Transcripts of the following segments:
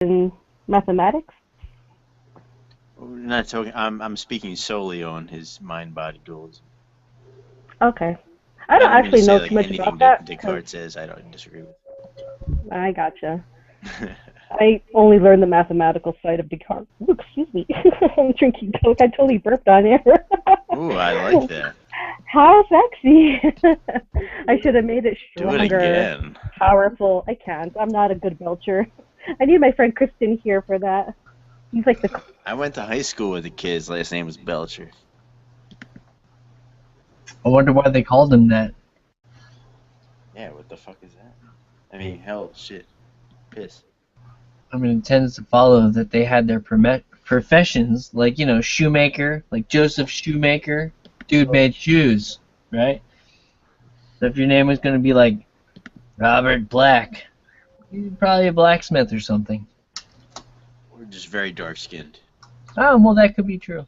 in mathematics? We're not talking. I'm speaking solely on his mind-body dualism. Okay. I I don't didn't mean to actually say know like too much anything about that because Descartes says. I don't disagree with. I gotcha. I only learned the mathematical side of Descartes. Ooh, excuse me. I'm drinking Coke. I totally burped on air. Ooh, I like that. How sexy. I should have made it Do it stronger, again. powerful. I can't. I'm not a good belcher. I need my friend Kristen here for that. He's like the. I went to high school with a kid. His last name was Belcher. I wonder why they called him that. Yeah, what the fuck is that? I mean, hell, shit, piss. I mean, it tends to follow that they had their professions, like, shoemaker, like Joseph Shoemaker, dude made shoes, right? So if your name was going to be like Robert Black, you're probably a blacksmith or something. We're just very dark-skinned. Oh, well, that could be true.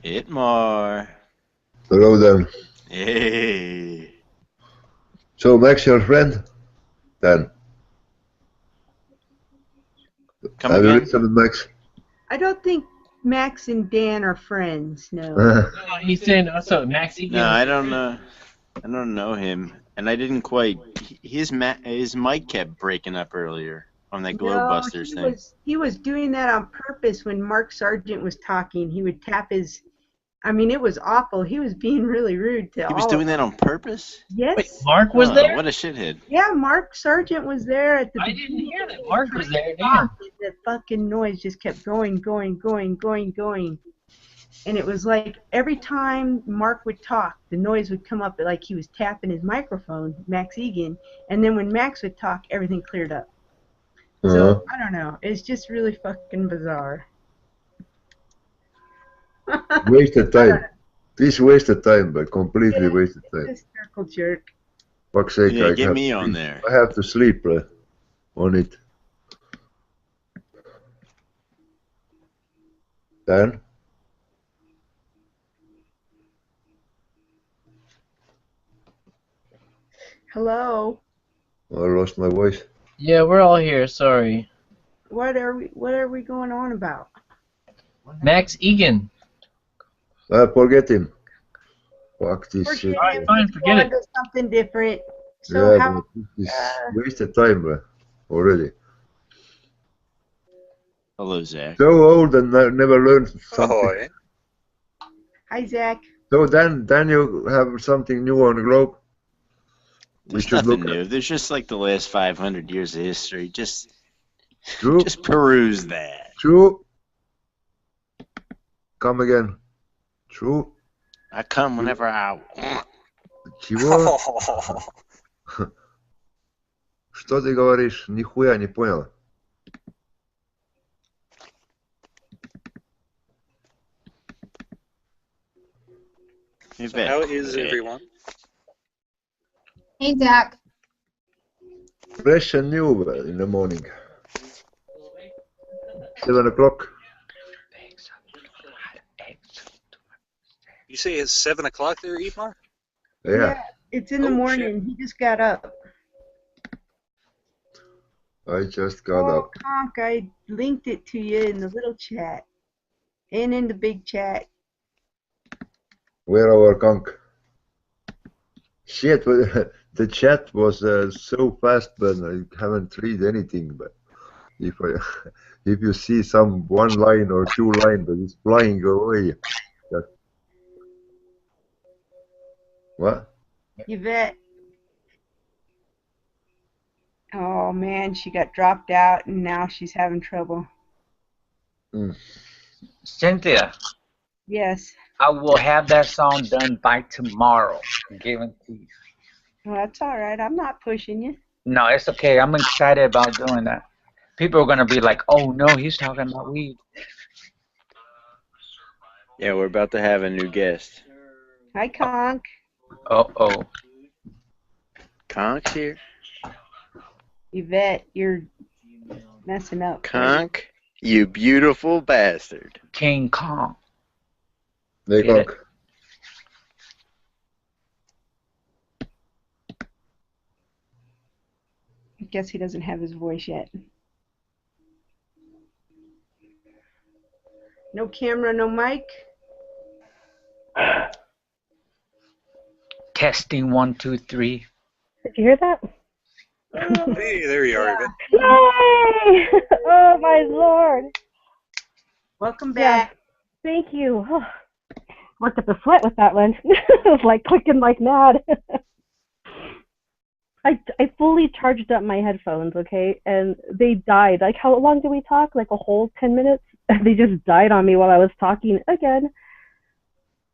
Itmar. Hello then. Hey. So Max, your friend? Dan. Come Have you again? listened to Max? I don't think Max and Dan are friends, no. No, he's saying also Max Egan. No, I don't know. I don't know him, and I didn't quite. His mic kept breaking up earlier on that Glowbusters thing. He was doing that on purpose when Mark Sargent was talking. He would tap his, I mean, it was awful. He was being really rude to all He was of doing them. that on purpose? Yes. Wait, Mark was there? What a shithead. Yeah, Mark Sargent was there at the I beginning. didn't hear that Mark was there. Damn. Damn. The fucking noise just kept going. And it was like every time Mark would talk, the noise would come up like he was tapping his microphone, Max Egan. And then when Max would talk, everything cleared up. So, I don't know. It's just really fucking bizarre. Wasted time. This wasted time, but completely wasted time. It's a circle jerk. Fuck's sake, Yeah, I get have me to on sleep. there. I have to sleep on it. Dan? Hello. I lost my voice. Yeah, we're all here. Sorry. What are we going on about? Max Egan. Forget him. Fuck this shit. Alright, fine, forget it. Do something different. So Yeah, how? but this is wasted time already. Hello, Zach. So old and never learned something. Ahoy. Hi, Zach. So Dan, you have something new on the globe? There's nothing new. There's just like the last 500 years of history. Just peruse that. True. Come again. True. I come whenever I want. Чего? Что ты говоришь? Нихуя не понял. So how is everyone? Hey, Zach. Fresh and new in the morning. 7 o'clock. You say it's 7 o'clock there, Eatmar? Yeah. It's in the morning. He just got up. I just got up. Conk, I linked it to you in the little chat. And in the big chat. Where our conch? Shit, the chat was so fast, but I haven't read anything. But if you see some one line or two line, but it's flying away. Just... What? Yvette. Oh man, she got dropped out and now she's having trouble. Cynthia, Yes. I will have that song done by tomorrow. Guaranteed. Well, that's all right. I'm not pushing you. No, it's okay. I'm excited about doing that. People are gonna be like, "Oh no, he's talking about weed." Yeah, we're about to have a new guest. Hi, Conk. Oh. Conk's here. Yvette, you're messing up. Conk, you beautiful bastard. King Kong. Hey, Get conch. I guess he doesn't have his voice yet. No camera, no mic. Testing 1, 2, 3. Did you hear that? Hey, there you are, Yvette. Yay! Oh my lord! Welcome Yeah, back. thank you. Oh, worked up a sweat with that one. It was like clicking like mad. I fully charged up my headphones, okay, and they died. Like, how long did we talk? Like a whole 10 minutes? They just died on me while I was talking again.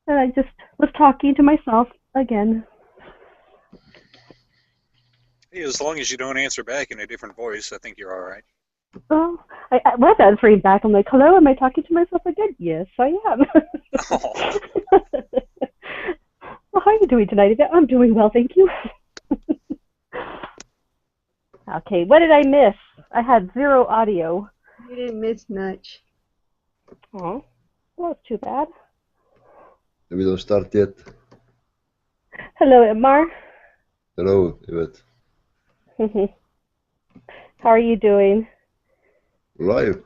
And I just was talking to myself again. Hey, as long as you don't answer back in a different voice, I think you're all right. Oh, I was answering back. I'm like, hello, am I talking to myself again? Yes, I am. Oh. Well, how are you doing tonight, Yvette? I'm doing well, thank you. Okay, what did I miss? I had 0 audio. You didn't miss much. Oh, well, that's too bad. We don't start yet. Hello, Imar. Hello, Yvette. How are you doing? Live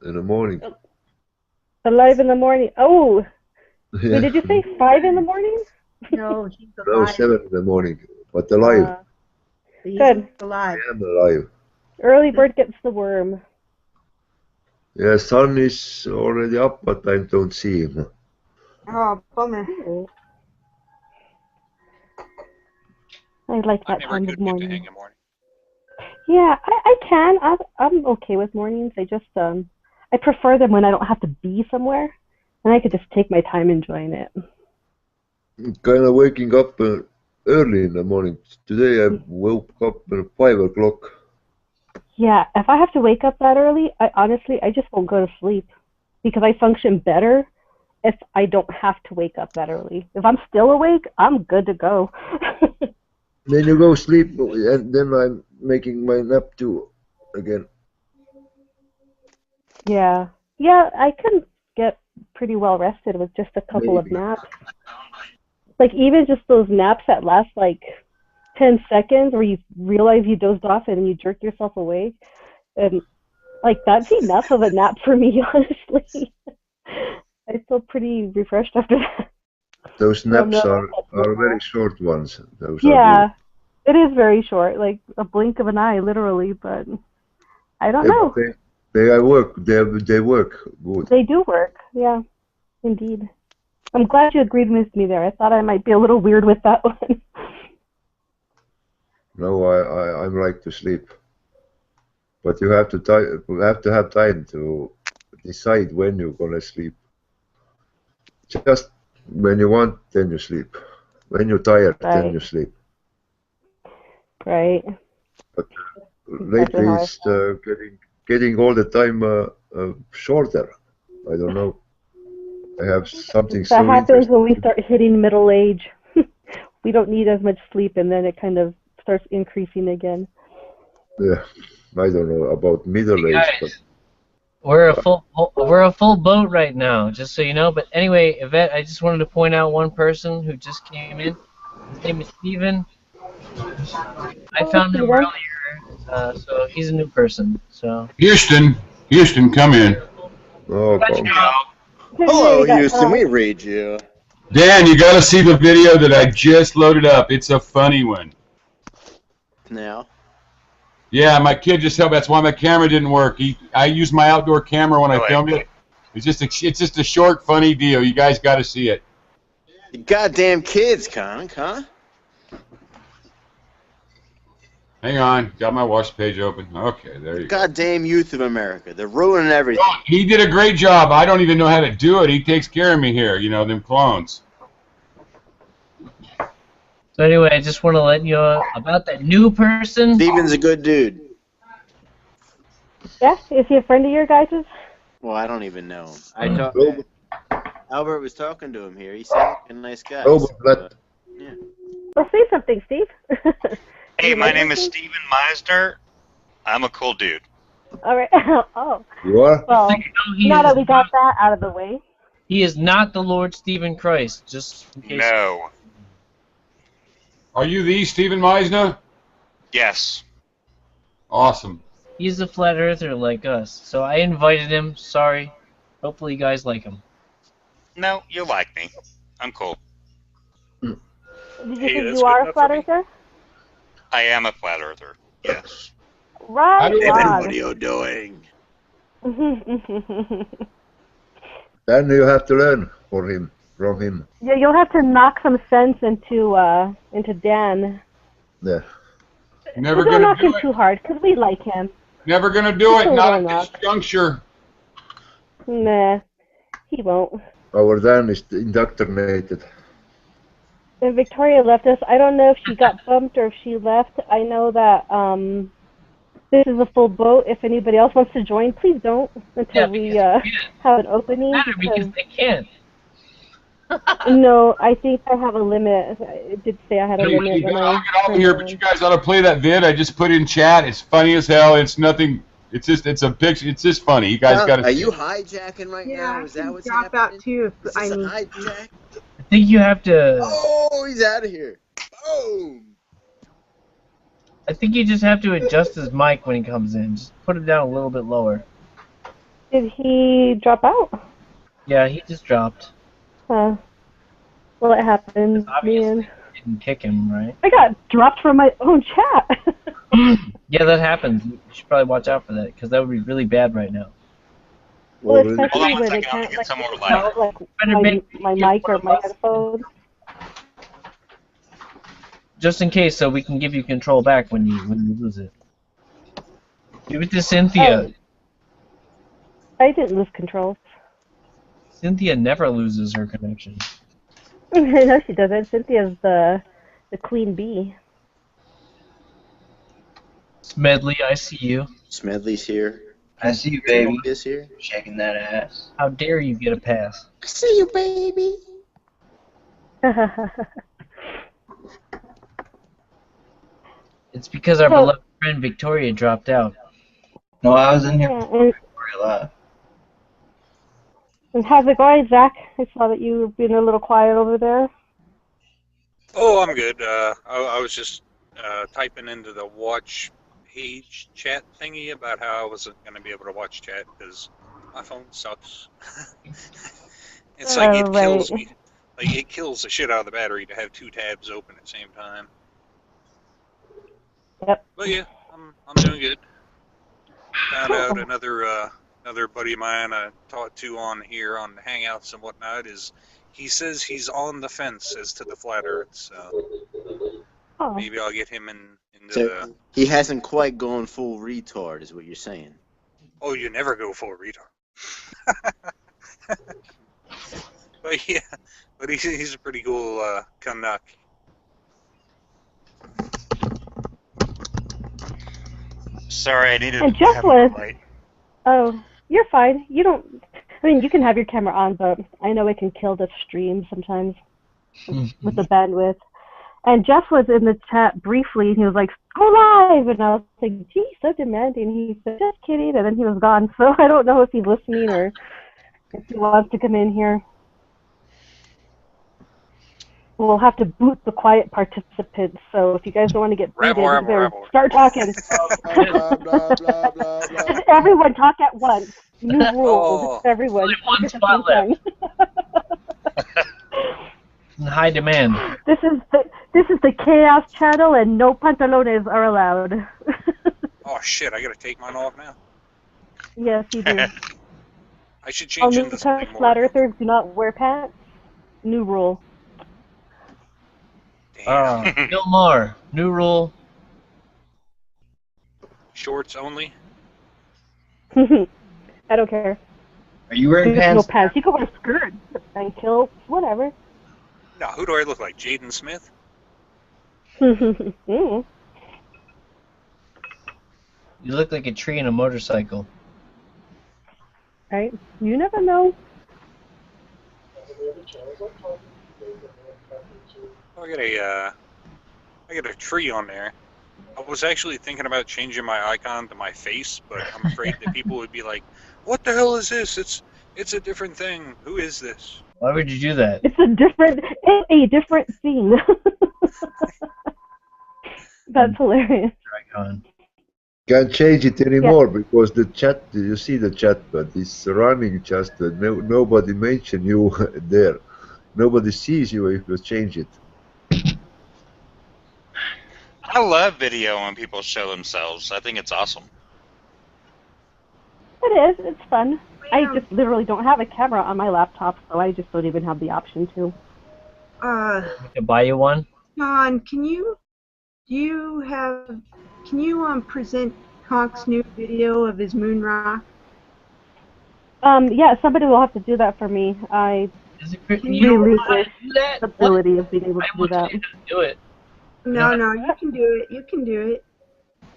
in the morning. Alive in the morning. Oh, Yeah. wait, did you say 5 in the morning? No, he's No, alive. 7 in the morning. But alive. He's Good. alive. I am alive. Early bird gets the worm. Yeah, sun is already up, but I don't see him. Oh, bummer. I like I'm that never a time good of man to morning. hang in the morning. Yeah, I can. I'm okay with mornings. I just I prefer them when I don't have to be somewhere, and I could just take my time enjoying it. Kind of waking up early in the morning. Today I woke up at 5 o'clock. Yeah, if I have to wake up that early, I just won't go to sleep because I function better if I don't have to wake up that early. If I'm still awake, I'm good to go. Then you go sleep, and then I'm making my nap too again. Yeah, I can get pretty well rested with just a couple of Maybe. naps. Like even just those naps that last like 10 seconds where you realize you dozed off and you jerk yourself awake. And like that's enough of a nap for me, honestly. I feel pretty refreshed after that. Those Oh no, naps are that's no very more. short ones. Those are good. Yeah, it is very short, like a blink of an eye, literally. But I don't Yeah, know. but they work. They work good. They do work. Yeah, indeed. I'm glad you agreed with me there. I thought I might be a little weird with that one. No, I like to sleep, but you have to have time to decide when you're gonna sleep. Just when you want, then you sleep. When you're tired, then Right, you sleep. right. But Exactly lately how I it's feel. getting all the time shorter. I don't know. I have something That so happens when we interesting. start hitting middle age. We don't need as much sleep, and then it kind of starts increasing again. Yeah, I don't know about middle age, but Guys, we're a full boat right now, just so you know. But anyway, Yvette, I just wanted to point out one person who just came in. His name is Steven. I Hello, found him Steven. earlier, so he's a new person. So Houston, come in. oh, got you, come. bro. Hey, Hello, we got Houston. We read you. Dan, you got to see the video that I just loaded up. It's a funny one. Now. Yeah, my kid just helped. That's why my camera didn't work. I used my outdoor camera when I filmed it. It's just a short, funny deal. You guys got to see it. You goddamn kids, Conk, huh? Hang on, got my watch page open. Okay, there you go. Goddamn youth of America. They're ruining everything. Oh, he did a great job. I don't even know how to do it. He takes care of me here. You know, them clones. So anyway, I just want to let you know about that new person. Steven's a good dude. Yeah, is he a friend of your guys's? Well, I don't even know him. Robert, Albert was talking to him here. He sounded like a nice guy. Robert, Yeah. Well, say something, Steve. Hey, You my like name is something? Steven Meisner. I'm a cool dude. All right. Oh, you are? well, So you know he now is that we got that out of the way. he is not the Lord Stephen Christ. Just in case. No. Are you the Stephen Meisner? Yes. Awesome. He's a flat earther like us. So I invited him. Sorry. Hopefully you guys like him. No, you like me. I'm cool. Did you Hey, think that's you good are a enough for flat me. earther? I am a flat earther. Yes. How Right do what on. are you doing? Then you have to learn from him. Yeah, you'll have to knock some sense into Dan. Yeah. Never But don't gonna knock do him it. too hard, 'cause we like him. Never gonna do Just it. a Not little at this knock. juncture. Nah, he won't. Our Dan is indoctrinated. And Victoria left us. I don't know if she got bumped or if she left. I know that this is a full boat. If anybody else wants to join, please don't until we have an opening. Because they can't. No, I think I have a limit. It did say I had a Hey, limit when I'll I get off turned here, it but you on. guys ought to play that vid I just put in chat. It's funny as hell. It's nothing. It's a picture. It's just funny. You guys got to Are see you it. hijacking right Yeah, now? I Is that can what's drop happening? out too Is if I this a need to. hijack? I think you have to. Oh, he's out of here. Boom. I think you just have to adjust his mic when he comes in. Just put it down a little bit lower. Did he drop out? Yeah, he just dropped. Well, it happened, Obviously, man. you didn't kick him, right? I got dropped from my own chat. Yeah, that happens. You should probably watch out for that, because that would be really bad right now. Well, Well, especially Hold on one when they second. I'm can't gonna get some more tell, light. my mic or my headphones. Just in case, so we can give you control back when you lose it. Give it to Cynthia. I didn't lose control. Cynthia never loses her connection. No, she doesn't. Cynthia's the queen bee. Smedley, I see you. Smedley's here. I see you, baby. Is here. Shaking that ass. How dare you get a pass? I see you, baby. It's because our beloved friend Victoria dropped out. No, I was in here Yeah, before Victoria left. and how's it going, Zach? I saw that you were being a little quiet over there. Oh, I'm good. I was just typing into the watch page chat thingy about how I wasn't going to be able to watch chat because my phone sucks. It's like it kills me. Like it kills the shit out of the battery to have two tabs open at the same time. Yep. But yeah, I'm doing good. Found out another buddy of mine I talked to on here on Hangouts and whatnot is he says he's on the fence as to the flat Earth, so maybe I'll get him into the. He hasn't quite gone full retard, is what you're saying. Oh, you never go full retard. But yeah, but he's a pretty cool Canuck. Sorry, I needed And to Jeff have was. a light. Oh, you're fine. You don't. I mean, you can have your camera on, but I know it can kill the stream sometimes with the bandwidth. And Jeff was in the chat briefly, and he was like, "Go live!" And I was like, "Gee, so demanding." He said, "Just kidding," and then he was gone. So I don't know if he's listening or if he wants to come in here. We'll have to boot the quiet participants. So if you guys don't want to get booted, you better start talking. Blah, blah, blah, blah, blah. Just everyone talk at once. New rule. Just everyone talk at the same time. In high demand. This is the chaos channel, and no pantalones are allowed. Oh shit! I gotta take mine off now. Yes, you do. I should change Only into because something more. flat earthers do not wear pants. New rule. Gilmore, new rule. Shorts only. I don't care. Are you wearing There's pants? no pants. You can wear skirts and kilts, whatever. Now, who do I look like? Jaden Smith? You look like a tree in a motorcycle. Right? You never know. I got a tree on there. I was actually thinking about changing my icon to my face, but I'm afraid that people would be like, "What the hell is this? It's a different thing. Who is this?" Why would you do that? It's a different thing. That's hilarious. Icon. Can't change it anymore because the chat, you see the chat, but it's running just nobody mention you there. Nobody sees you if you change it. I love video when people show themselves. I think it's awesome. It is. It's fun. I just literally don't have a camera on my laptop, so I just don't even have the option to. I can buy you one. John, can you present Conk's new video of his moon rock? Yeah, somebody will have to do that for me. I You lose know this do that? ability of being able to I do will that. tell you how to do it. No, you can do it. You can do it.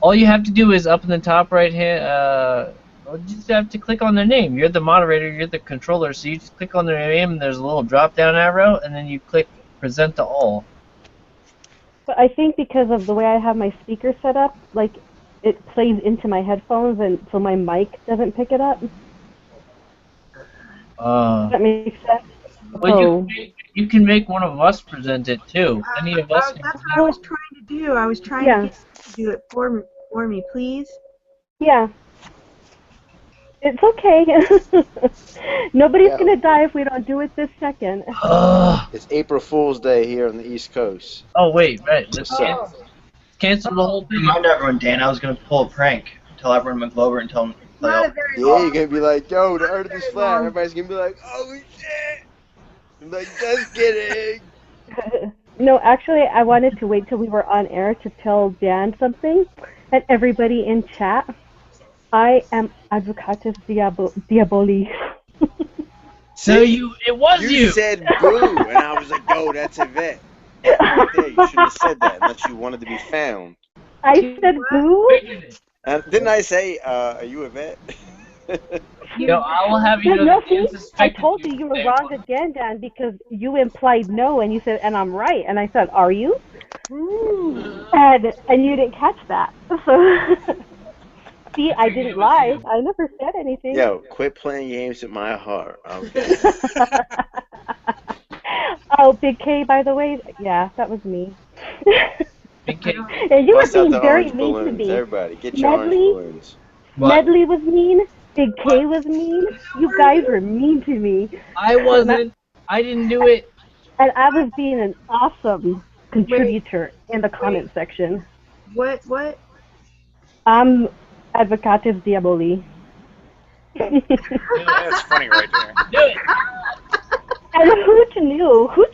All you have to do is up in the top right hand. You just have to click on their name. You're the moderator. You're the controller. So you just click on their name, and there's a little drop-down arrow, and then you click present to all. But I think because of the way I have my speaker set up, like it plays into my headphones, and so my mic doesn't pick it up. Does that make sense? Well, you can make one of us present it too. Any of us. That's what I was trying to do. I was trying to get you to do it for me, please. Yeah. It's okay. Nobody's gonna die if we don't do it this second. It's April Fool's Day here on the East Coast. Oh wait, right. Let's What's up? cancel the whole thing. Remind everyone, Dan, I was going to pull a prank. Tell everyone I'm a Glober and tell them to play Yeah, you're gonna be like, yo, the Earth is flat. Everybody's gonna be like, oh shit. I'm like, just kidding. No, actually, I wanted to wait till we were on air to tell Dan something, and everybody in chat. I am Advocatus Diaboli. So it was you. You said boo, and I was like, yo, that's Yvette. Right there, you shouldn't have said that unless you wanted to be found. I said boo? And didn't I say, are you Yvette? No, I will have you know No, that see, I told you were wrong again, Dan, because you implied no, and you said, and I'm right, and I said, are you? And you didn't catch that. So, see, I didn't lie. I never said anything. Yo, quit playing games with my heart. Okay. Oh, Big K, by the way, yeah, that was me. Big K. And you were Bust out being the very orange mean to balloons, me. everybody. Get your orange Medley, balloons. Medley was mean. Big K was mean. You guys were mean to me. I wasn't. I didn't do it. And I was being an awesome contributor in the comment section. What? I'm Advocatus Diaboli. That's funny right there. Do it. And Hooch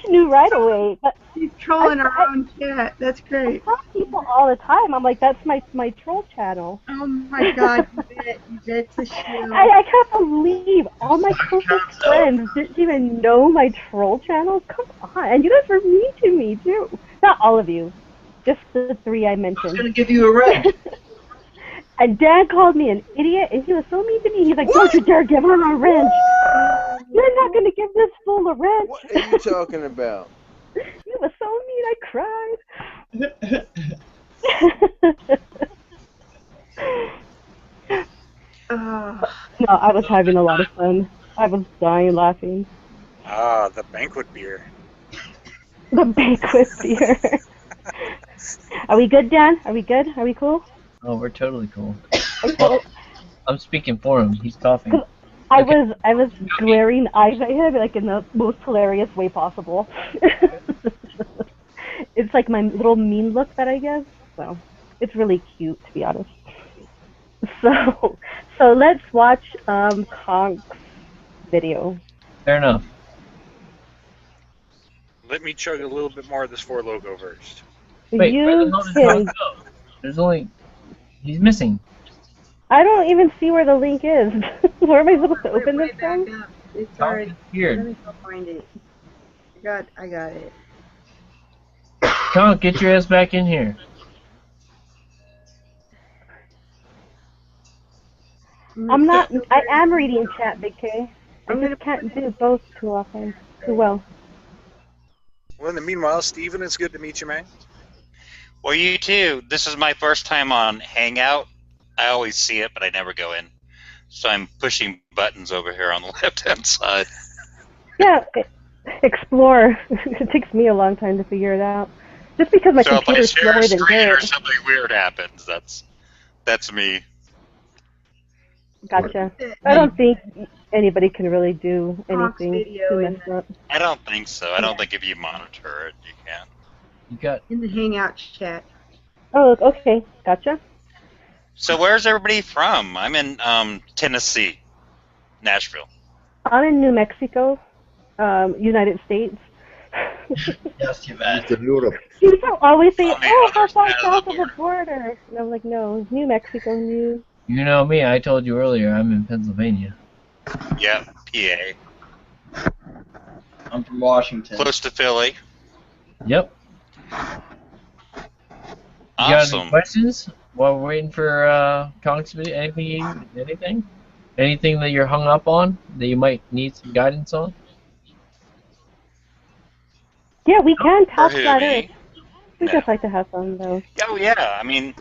knew right away. But she's trolling our own chat. That's great. I tell people all the time. I'm like, that's my troll channel. Oh my God, Yvette's a shield. I can't believe all my closest friends didn't even know my troll channel. Come on, and you guys were mean to me too. Not all of you, just the three I mentioned. I was going to give you a red. And Dad called me an idiot, and he was so mean to me. He's like, "Don't you dare give her a wrench! You're not gonna give this fool a wrench." What are you talking about? He was so mean, I cried. No, I was having a lot of fun. I was dying laughing. Ah, the banquet beer. The banquet beer. Are we good, Dan? Are we good? Are we cool? Oh, we're totally cool. Well, I'm speaking for him. He's coughing. I was glaring eyes at him like in the most hilarious way possible. It's like my little mean look that I give. So it's really cute, to be honest. So let's watch Conk's video. Fair enough. Let me chug a little bit more of this Four Logo first. Wait, where the You hell does can. Conk go? There's only. He's missing. I don't even see where the link is. Where am I supposed to open this Back from? up. It's Conk already. disappeared. Let me go find it. I got it. Conk, get your ass back in here. I'm not. I am reading chat, Big K. I just can't do both too often, too well. Well, in the meanwhile, Steven, it's good to meet you, man. Well, you too. This is my first time on Hangout. I always see it, but I never go in. So I'm pushing buttons over here on the left-hand side. Yeah, explore. It takes me a long time to figure it out. Just because my So if I computer's share slower a than screen or dirt. something weird happens, that's That's me. Gotcha. I don't think anybody can really do Honk's anything video to in mess up. I don't think so. I don't think if you monitor it, you can. You got in the Hangout chat. Oh, okay. Gotcha. So where's everybody from? I'm in Tennessee, Nashville. I'm in New Mexico, United States. Yes, too bad. Eastern Europe. People always say, On the "Oh, how other far side of south the of the border?" And I'm like, "No, New Mexico, New." You know me, I told you earlier I'm in Pennsylvania. Yep, PA. I'm from Washington. Close to Philly. Yep. You got any Awesome. questions while we're waiting for Conk's video? Anything? Anything that you're hung up on that you might need some guidance on? Yeah, we can For talk who, flat me? Earth. We No. just like to have fun, though. Oh yeah, I mean,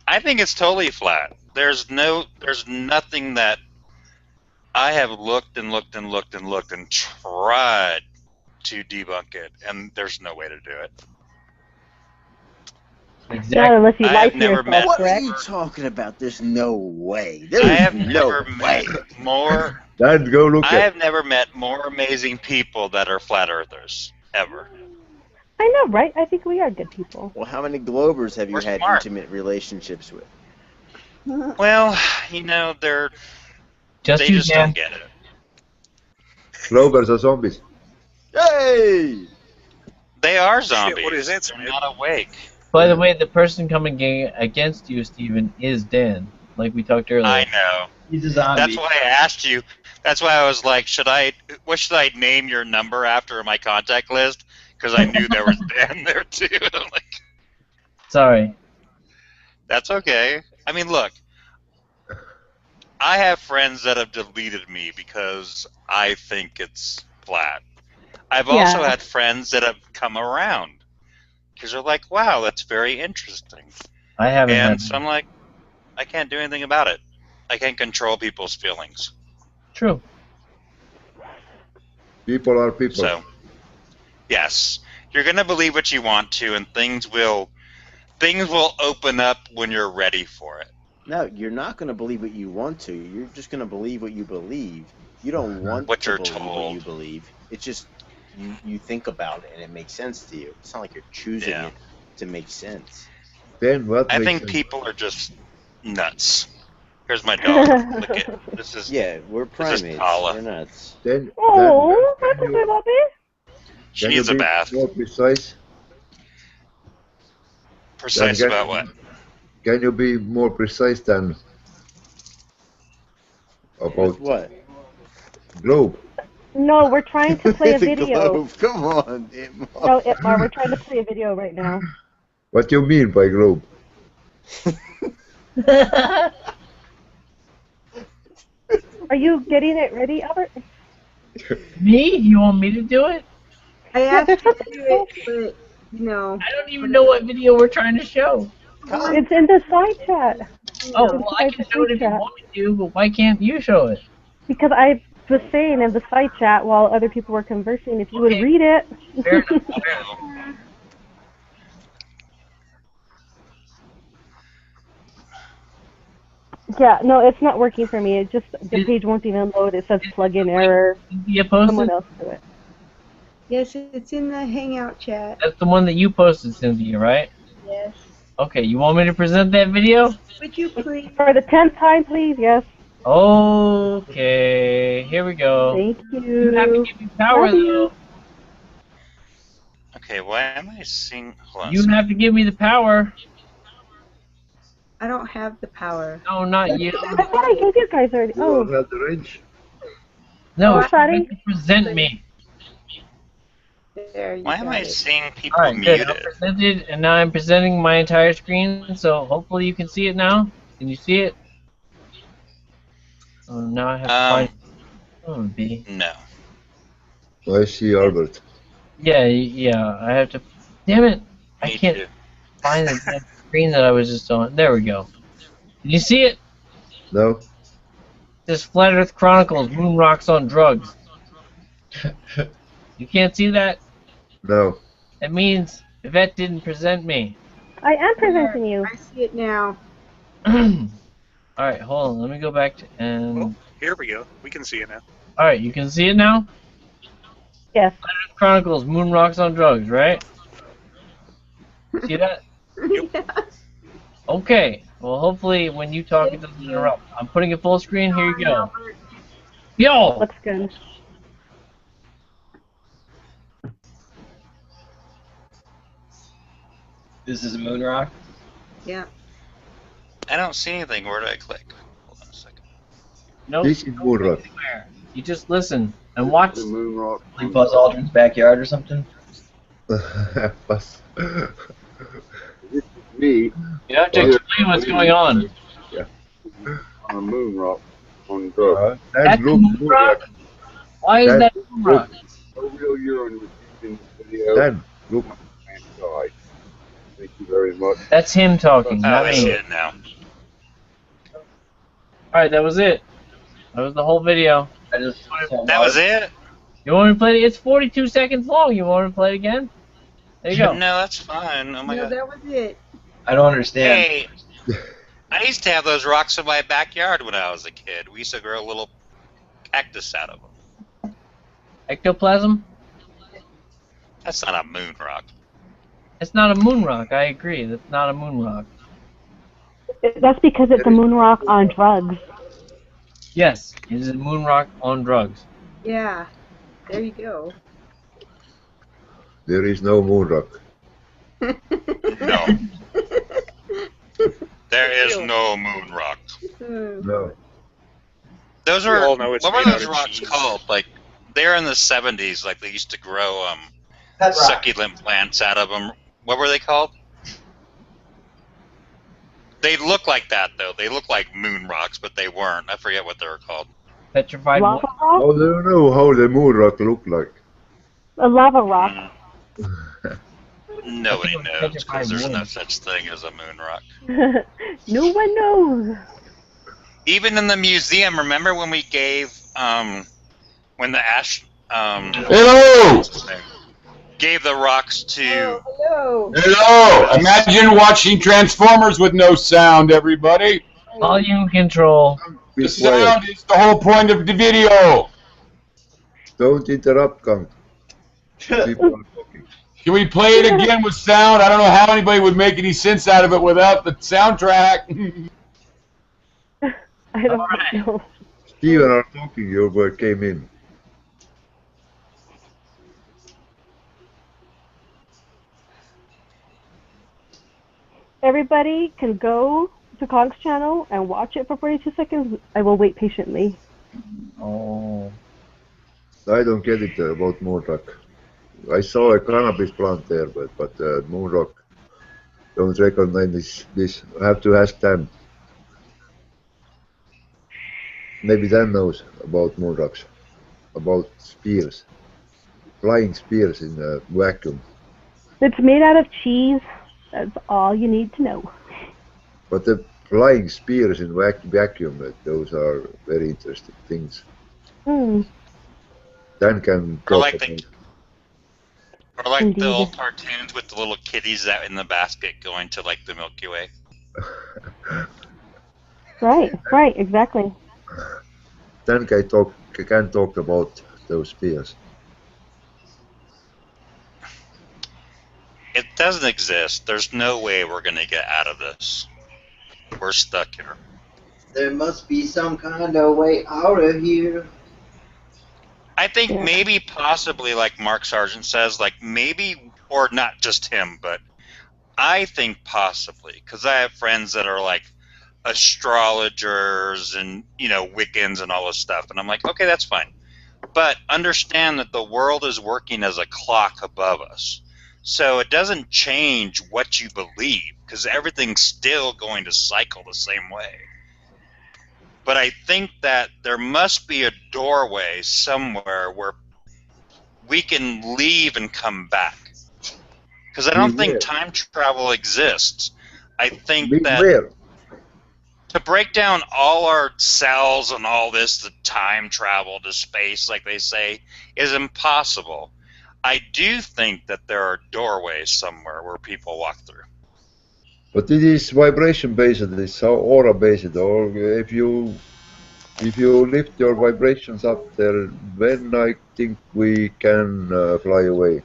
I think it's totally flat. There's nothing that I have looked and looked and looked and looked and tried to debunk it, and there's no way to do it. Exactly. Not unless you I lie have to never yourself, met. What are correct? you talking about? There's no way. I There's have no never way. met more. Dad, go look I at. have never met more amazing people that are flat earthers ever. I know, right? I think we are good people. Well, how many Globers have you We're had smart. intimate relationships with? Well, you know, they Just you, just Dan. don't get it. Glovers are zombies. Hey! They are zombies. Shit, what is that, They're Smith? not awake. By the way, the person coming against you, Steven, is Dan, like we talked earlier. I know. He's a zombie. That's why I asked you. That's why I was like, what should I name your number after in my contact list? Because I knew there was Dan there too. I'm like, Sorry. that's okay. I mean, look, I have friends that have deleted me because I think it's flat. I've also Yeah. had friends that have come around because they're like, wow, that's very interesting. I haven't And had so I'm like, I can't do anything about it. I can't control people's feelings. True. People are people. So, yes, you're gonna believe what you want to, and things will open up when you're ready for it. No, you're not going to believe what you want to. You're just going to believe what you believe. You don't want What to you're believe what told. you believe. It's just you think about it and it makes sense to you. It's not like you're choosing Yeah. it to make sense. Then what I makes think sense? people are just nuts. Here's my dog. Look at this is Yeah, we're This is primates. Paula. We're nuts. Then Oh, can that's you, okay, Bobby. She can needs you a be bath. more precise? Precise Then about what? Can you be more precise than With about what? globe? No, we're trying to play a The video. globe. Come on, Itmar. No, Itmar, we're trying to play a video right now. What do you mean by globe? Are you getting it ready, Albert? Me? You want me to do it? I Yeah, asked there's you to something do it, but you know. I don't even know what video we're trying to show. It's in the side chat. Oh, It's well, I inside can the show it side if you chat. want me to, but why can't you show it? Because I was saying in the side chat while other people were conversing, if you Okay. would read it. Fair enough. Fair enough. Yeah, no, it's not working for me. It just the Is- page won't even load. It says is- plugin wait, error. Cynthia posted? Someone else do it. Yes, it's in the Hangout chat. That's the one that you posted, Cynthia, right? Yes. Okay, you want me to present that video? Would you please? For the 10th time, please. Yes. Okay, here we go. Thank You have to you. give me power, Love you. though. Okay, why am I seeing? Hold on. a You second. have to give me the power. I don't have the power. No, not you. I thought I gave you guys already. You Oh, don't have the range. No, Oh, you sorry. have to present me. There, you Why am got I it. seeing people Alright, good. I muted? presented, and now I'm presenting my entire screen, so hopefully you can see it now. Can you see it? Oh, now I have to find. Oh, B. No. I see Albert. Yeah, I have to. Damn it! I Me can't too. find the damn screen that I was just on. There we go. Can you see it? No? This Flat Earth Chronicles, Moon Rocks on Drugs. You can't see that? No. That means Yvette didn't present me. I am presenting you. I see it now. Alright, hold on. Let me go back to Oh, here we go. We can see it now. Alright, you can see it now? Yes. Chronicles, Moon Rocks on Drugs, right? See that? Yep. Okay. Well, hopefully when you talk, it doesn't interrupt. I'm putting it full screen. Here you go. Yo! Looks good. This is a moon rock. Yeah. I don't see anything. Where do I click? Hold on a second. Nope. This is moon rock. You just listen and watch. The moon rock. Like Buzz Aldrin's backyard or something. Buzz. This is me You have to explain what's going on. on a moon rock on drugs. That's a moon rock? Why is that moon rock? No real urine was used in the video. Dan, look. Thank you very much. That's him talking, Oh, not I see me. it now. Alright, that was it. That was the whole video. That was it? You want me to play it? It's 42 seconds long. You want me to play it again? There you go. No, that's fine. Oh my No, god. that was it. I don't understand. Hey, I used to have those rocks in my backyard when I was a kid. We used to grow a little cactus out of them. Ectoplasm? That's not a moon rock. It's not a moon rock. I agree. That's not a moon rock. That's because it's a moon rock on drugs. Yes, it is a moon rock on drugs. Yeah. There you go. There is no moon rock. No. There is no moon rock. No. Those We are all know it's what were made out those of rocks cheese. called? Like they're in the 70s. Like they used to grow Pet rock. succulent plants out of them. What were they called? They look like that though. They look like moon rocks, but they weren't. I forget what they were called. Petrified Lava wood. rock? How do you know how the moon rock look like? A lava rock. Nobody I think it was knows because there's no wood. such thing as a moon rock. No one knows. Even in the museum, remember when we gave when the ash Hello! gave the rocks to Hello. Hello! Imagine watching Transformers with no sound, everybody. Volume control. The Be sound quiet. is the whole point of the video. Don't interrupt, Kang. People are talking. Can we play it again with sound? I don't know how anybody would make any sense out of it without the soundtrack. I don't know. Steven are talking, your word came in. Everybody can go to Kong's channel and watch it for 42 seconds. I will wait patiently. Oh. I don't get it about moon rock. I saw a cannabis plant there, but moon rock don't recognize this. I have to ask Dan. Maybe Dan knows about moon rocks, about spears, flying spears in a vacuum. It's made out of cheese. That's all you need to know. But the flying spears in vacuum, those are very interesting things. Hmm. Dan can Or talk like about the or like Indeed. the old cartoons with the little kitties out in the basket going to like the Milky Way. Right, exactly. Dan can talk about those spears. It doesn't exist. There's no way we're gonna get out of this. We're stuck here. There must be some kind of way out of here. I think Yeah. maybe possibly like Mark Sargent says, like maybe, or not just him, but I think possibly, because I have friends that are like astrologers and, you know, Wiccans and all this stuff. And I'm like, okay, that's fine. But understand that the world is working as a clock above us. So it doesn't change what you believe, because everything's still going to cycle the same way. But I think that there must be a doorway somewhere where we can leave and come back. Because I don't think time travel exists. I think that to break down all our cells and all this, the time travel to space, like they say, is impossible. I do think that there are doorways somewhere where people walk through. But it is vibration based. It's aura based. Or if you lift your vibrations up there, then I think we can fly away.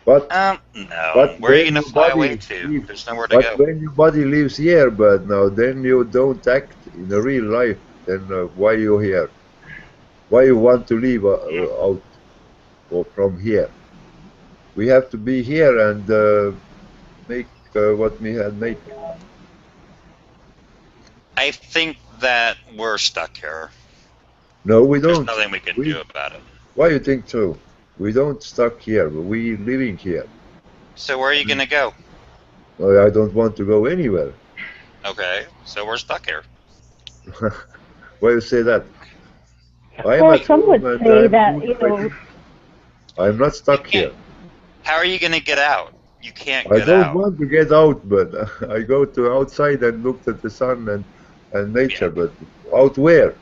But No. Where are you when gonna your fly away body to? leaves, There's nowhere to but go. when your body leaves here, but now then you don't act in a real life. Then why you here? Why you want to leave out or from here? We have to be here and make what we had make. I think that we're stuck here. No, we There's don't. nothing we can do about it. Why you think so? We don't stuck here. We living here. So where are you gonna go? I don't want to go anywhere. Okay, so we're stuck here. Why you say that? I'm Well, at some home would and say I'm that, doing my thing. I'm not stuck here. How are you gonna get out? You can't I get don't out. want to get out, but I go to outside and looked at the sun and nature, but out where?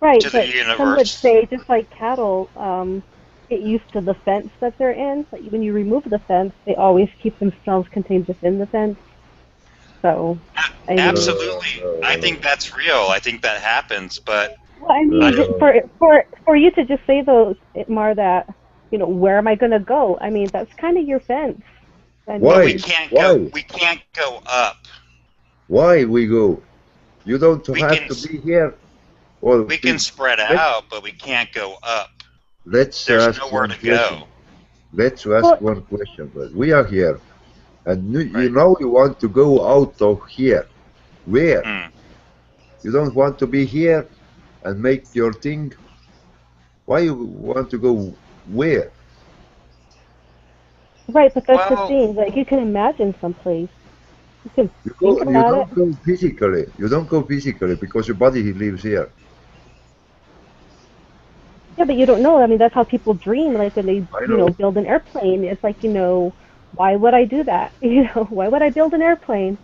right, To the but some would universe. say just like cattle get used to the fence that they're in. Like when you remove the fence, they always keep themselves contained within the fence. So, I mean, Absolutely. I think that's real. I think that happens, but well, I mean, for you to just say those, Mar, that where am I going to go? I mean, that's kind of your fence. I but we mean, can't Why? go. We can't go up. Why we go? You don't We have can to be here. Well, we can spread out, but we can't go up. let's There's ask nowhere one to question. go. Let's ask one question. But we are here, and you know you want to go out of here. Where? You don't want to be here and make your thing. Why you want to go where? right, but that's the Well, thing. Like, you can imagine someplace. You can You think go. You about it. don't go physically. You don't go physically because your body lives here. Yeah, but you don't know. I mean, that's how people dream. Like when they, I know. build an airplane. It's like, why would I do that? Why would I build an airplane?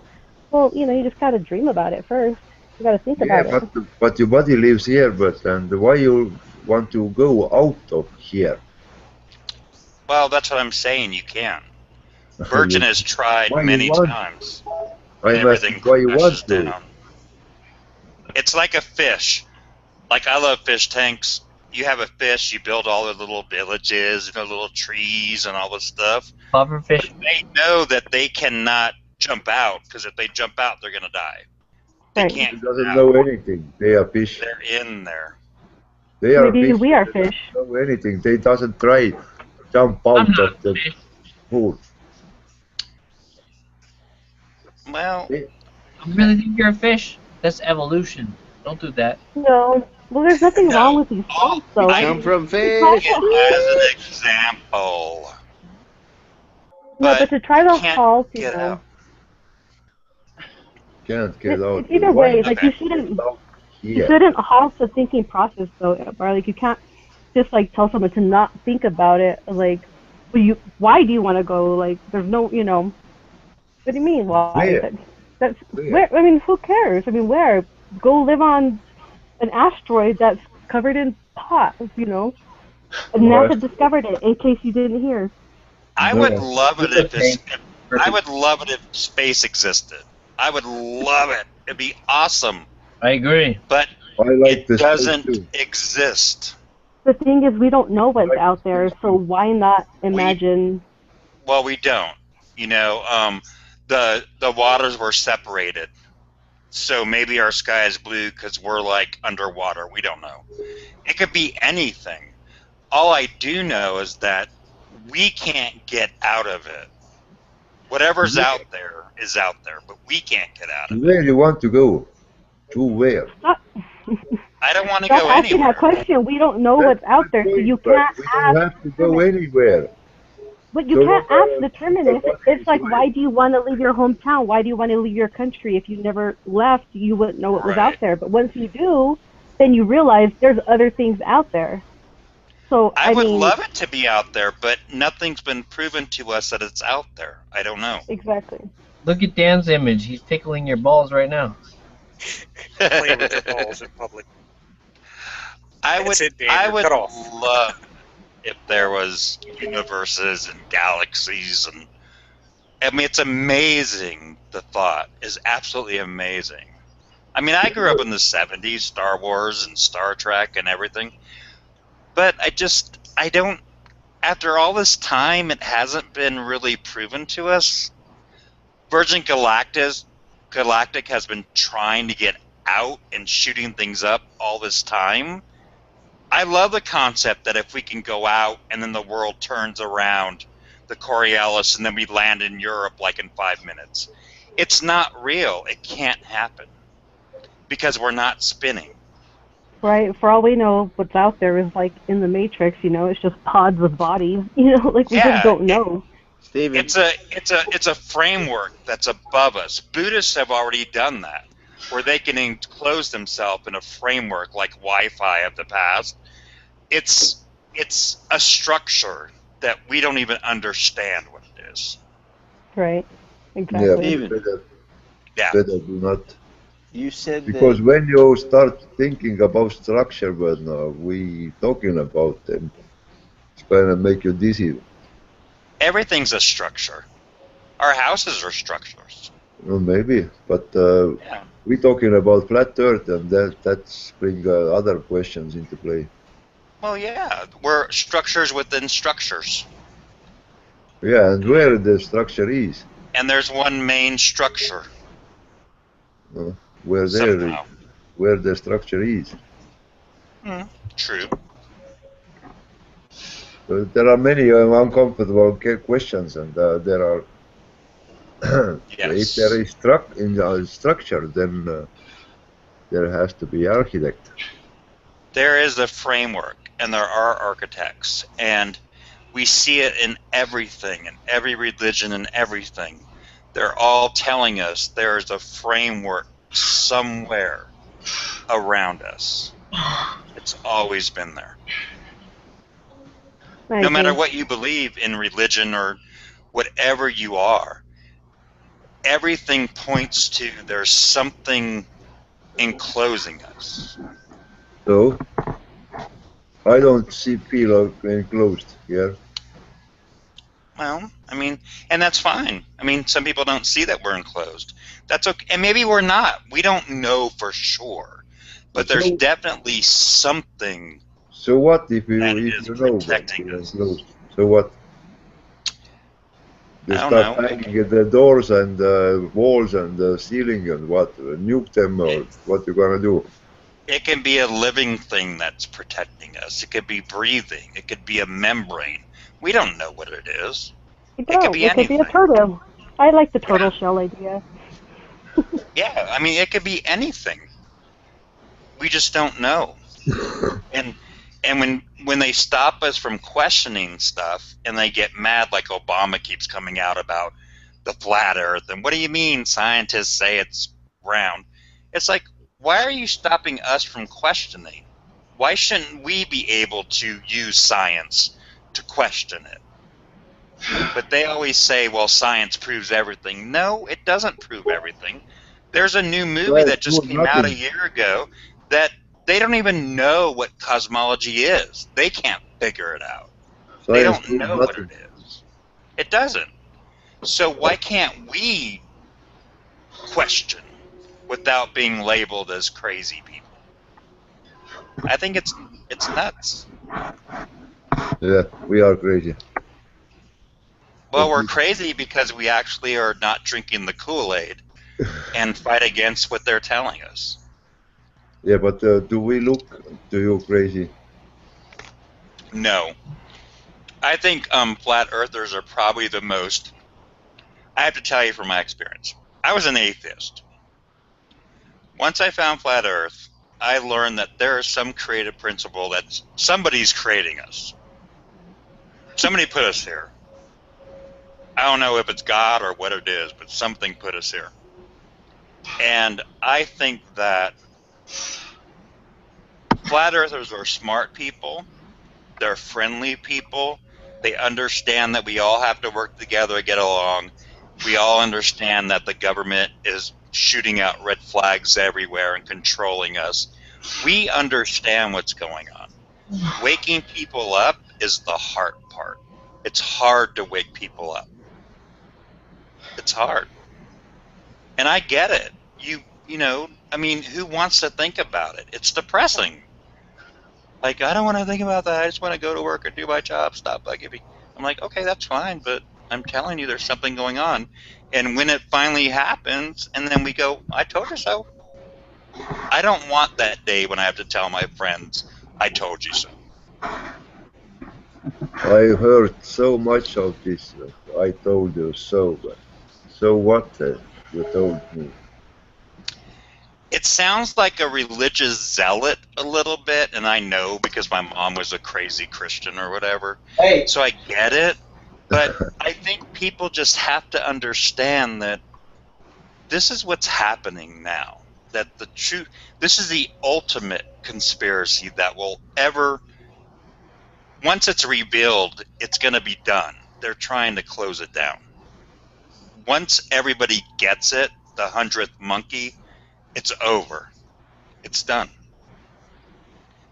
Well, you just gotta dream about it first. You gotta think Yeah, about it. but your body lives here. But and why you want to go out of here? Well, that's what I'm saying. You can't. Virgin has tried Why you many want? times, and I'm asking everything why you crashes want to. down. It's like a fish. Like I love fish tanks. You have a fish, you build all their little villages, little trees and all this stuff. Pufferfish. They know that they cannot jump out because if they jump out, they're gonna die. They Right. can't He get doesn't out. know anything. They are fish. They're in there. They are Maybe fish. we are They fish. don't know anything. They doesn't try jump out of the pool. Well, I really think you're a fish. That's evolution. Don't do that. No. Well, there's nothing wrong with these thoughts, though. We I come mean, from to try fish. as an to, example, no, but to try to can't halt, get out. Can't get out. Either Why way, not like Okay. you get out here? shouldn't halt the thinking process, though. Or like you can't just like tell someone to not think about it. Like, why do you want to go? Like, there's no, what do you mean? Why? Where? That's Where? where. I mean, who cares? I mean, where? Go live on an asteroid that's covered in pot. And NASA discovered it. In case you didn't hear. I would love it I would love it if space existed. I would love it. It'd be awesome. I agree. But I like it this doesn't too. exist. The thing is, we don't know what's out there, so why not imagine? Well, we don't. The waters were separated, so maybe our sky is blue because we're like underwater. We don't know. It could be anything. All I do know is that we can't get out of it. Whatever's out there is out there, but we can't get out of it. Where you want to go? To where? I don't want to Stop go asking anywhere. that question. We don't know what's out there, so you But can't we ask. don't have to go anywhere. But you So can't what, ask determine it. It's like, why do you want to leave your hometown? Why do you want to leave your country? If you never left, you wouldn't know what was out there. But once you do, then you realize there's other things out there. So I would mean, love it to be out there, but nothing's been proven to us that it's out there. I don't know. Exactly. Look at Dan's image. He's tickling your balls right now. Playing with your balls in public. I That's would it, Dan, you're would cut off. love if there was universes and galaxies and I mean, it's amazing. The thought is absolutely amazing. I mean, I grew up in the 70s, Star Wars and Star Trek and everything. But I don't, after all this time, it hasn't been really proven to us. Virgin Galactic has been trying to get out and shooting things up all this time. I love the concept that if we can go out and then the world turns around the Coriolis and then we land in Europe like in 5 minutes. It's not real. It can't happen because we're not spinning. Right. For all we know, what's out there is like in the Matrix. It's just pods with bodies. Like we just don't know. Steven. It's a framework that's above us. Buddhists have already done that, where they can enclose themselves in a framework like Wi-Fi of the past. It's a structure that we don't even understand what it is. Right. Yeah, Exactly. better do not. You said Because that. when you start thinking about structure, when we talking about them, it's gonna make you dizzy. Everything's a structure. Our houses are structures. Well, maybe, but Yeah. we're talking about flat Earth, and that's bring other questions into play. Well, yeah, we're structures within structures. Yeah, and where the structure is, And there's one main structure. where Somehow. where the structure is. True. So there are many uncomfortable questions, and there are. If there is structure, then there has to be architect. There is a framework, and there are architects, and we see it in everything, in every religion and everything. They're all telling us there's a framework somewhere around us. It's always been there. No matter what you believe in religion or whatever you are, everything points to there's something enclosing us. So I don't feel enclosed here. Well, I mean, and that's fine. I mean, some people don't see that we're enclosed. That's okay. And maybe we're not. We don't know for sure. But there's definitely something. So what if you know protecting we're enclosed? So what? They I don't start know. banging the doors and walls and the ceiling and what? Nuke them or what you gonna do? It can be a living thing that's protecting us. It could be breathing. It could be a membrane. We don't know what it is. It could be a turtle. I like the turtle shell idea. Yeah, I mean, it could be anything. We just don't know. And when they stop us from questioning stuff and they get mad like Obama keeps coming out about the flat earth and what do you mean scientists say it's round? It's like, why are you stopping us from questioning? Why shouldn't we be able to use science to question it? But they always say, well, science proves everything. No, it doesn't prove everything. There's a new movie that just came out a year ago that they don't even know what cosmology is. They can't figure it out. They don't know what it is. It doesn't. So why can't we question without being labeled as crazy people? I think it's nuts. Yeah, we are crazy. Well, we're crazy because we actually are not drinking the Kool-Aid and fight against what they're telling us. Yeah, but do we look to you crazy? No. I think flat earthers are probably the most. I have to tell you from my experience. I was an atheist. Once I found flat earth, I learned that there is some creative principle that somebody's creating us. Somebody put us here. I don't know if it's God or what it is, but something put us here. And I think that flat earthers are smart people. They're friendly people. They understand that we all have to work together to get along. We all understand that the government is shooting out red flags everywhere and controlling us. We understand what's going on. Waking people up is the hard part. It's hard to wake people up. It's hard. And I get it. You know, I mean, who wants to think about it? It's depressing. Like, I don't want to think about that. I just want to go to work and do my job. Stop bugging me. I'm like, okay, that's fine, but I'm telling you there's something going on. And when it finally happens, and then we go, I told you so. I don't want that day when I have to tell my friends, I told you so. I heard so much of this. I told you so. But so what? You told me. It sounds like a religious zealot a little bit, and I know because my mom was a crazy Christian or whatever. Hey. So I get it, but I think people just have to understand that this is what's happening now. That the truth, this is the ultimate conspiracy that will ever, once it's revealed, it's going to be done. They're trying to close it down. Once everybody gets it, the 100th monkey, it's over. It's done.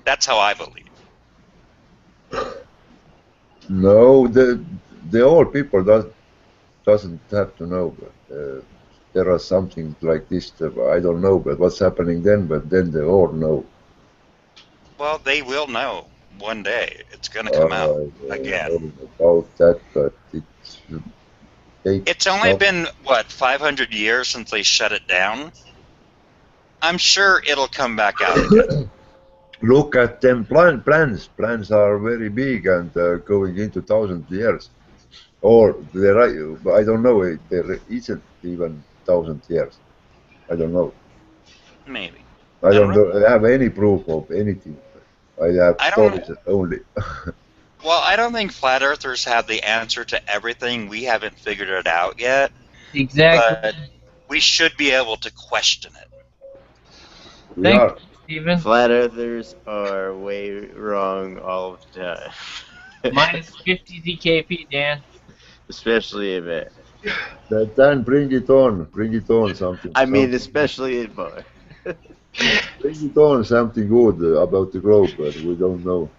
That's how I believe. No, the old people doesn't have to know. But there are something like this. I don't know, but what's happening then? But then they all know. Well, they will know one day. It's going to come out again. I don't know about that, but It's only been, what, 500 years since they shut it down? I'm sure it'll come back out again. Look at them plans. Plans are very big and going into 1,000 years. Or there are, I don't know. There isn't even 1,000 years. I don't know. Maybe. I don't have any proof of anything. I have stories only. Well, I don't think flat earthers have the answer to everything. We haven't figured it out yet. Exactly. But we should be able to question it. Thank you, Stephen. Flat earthers are way wrong all of the time. Minus 50 DKP, Dan. Especially in it. Dan, bring it on. Bring it on something. I mean, especially in bar. Bring it on something good about the globe, but we don't know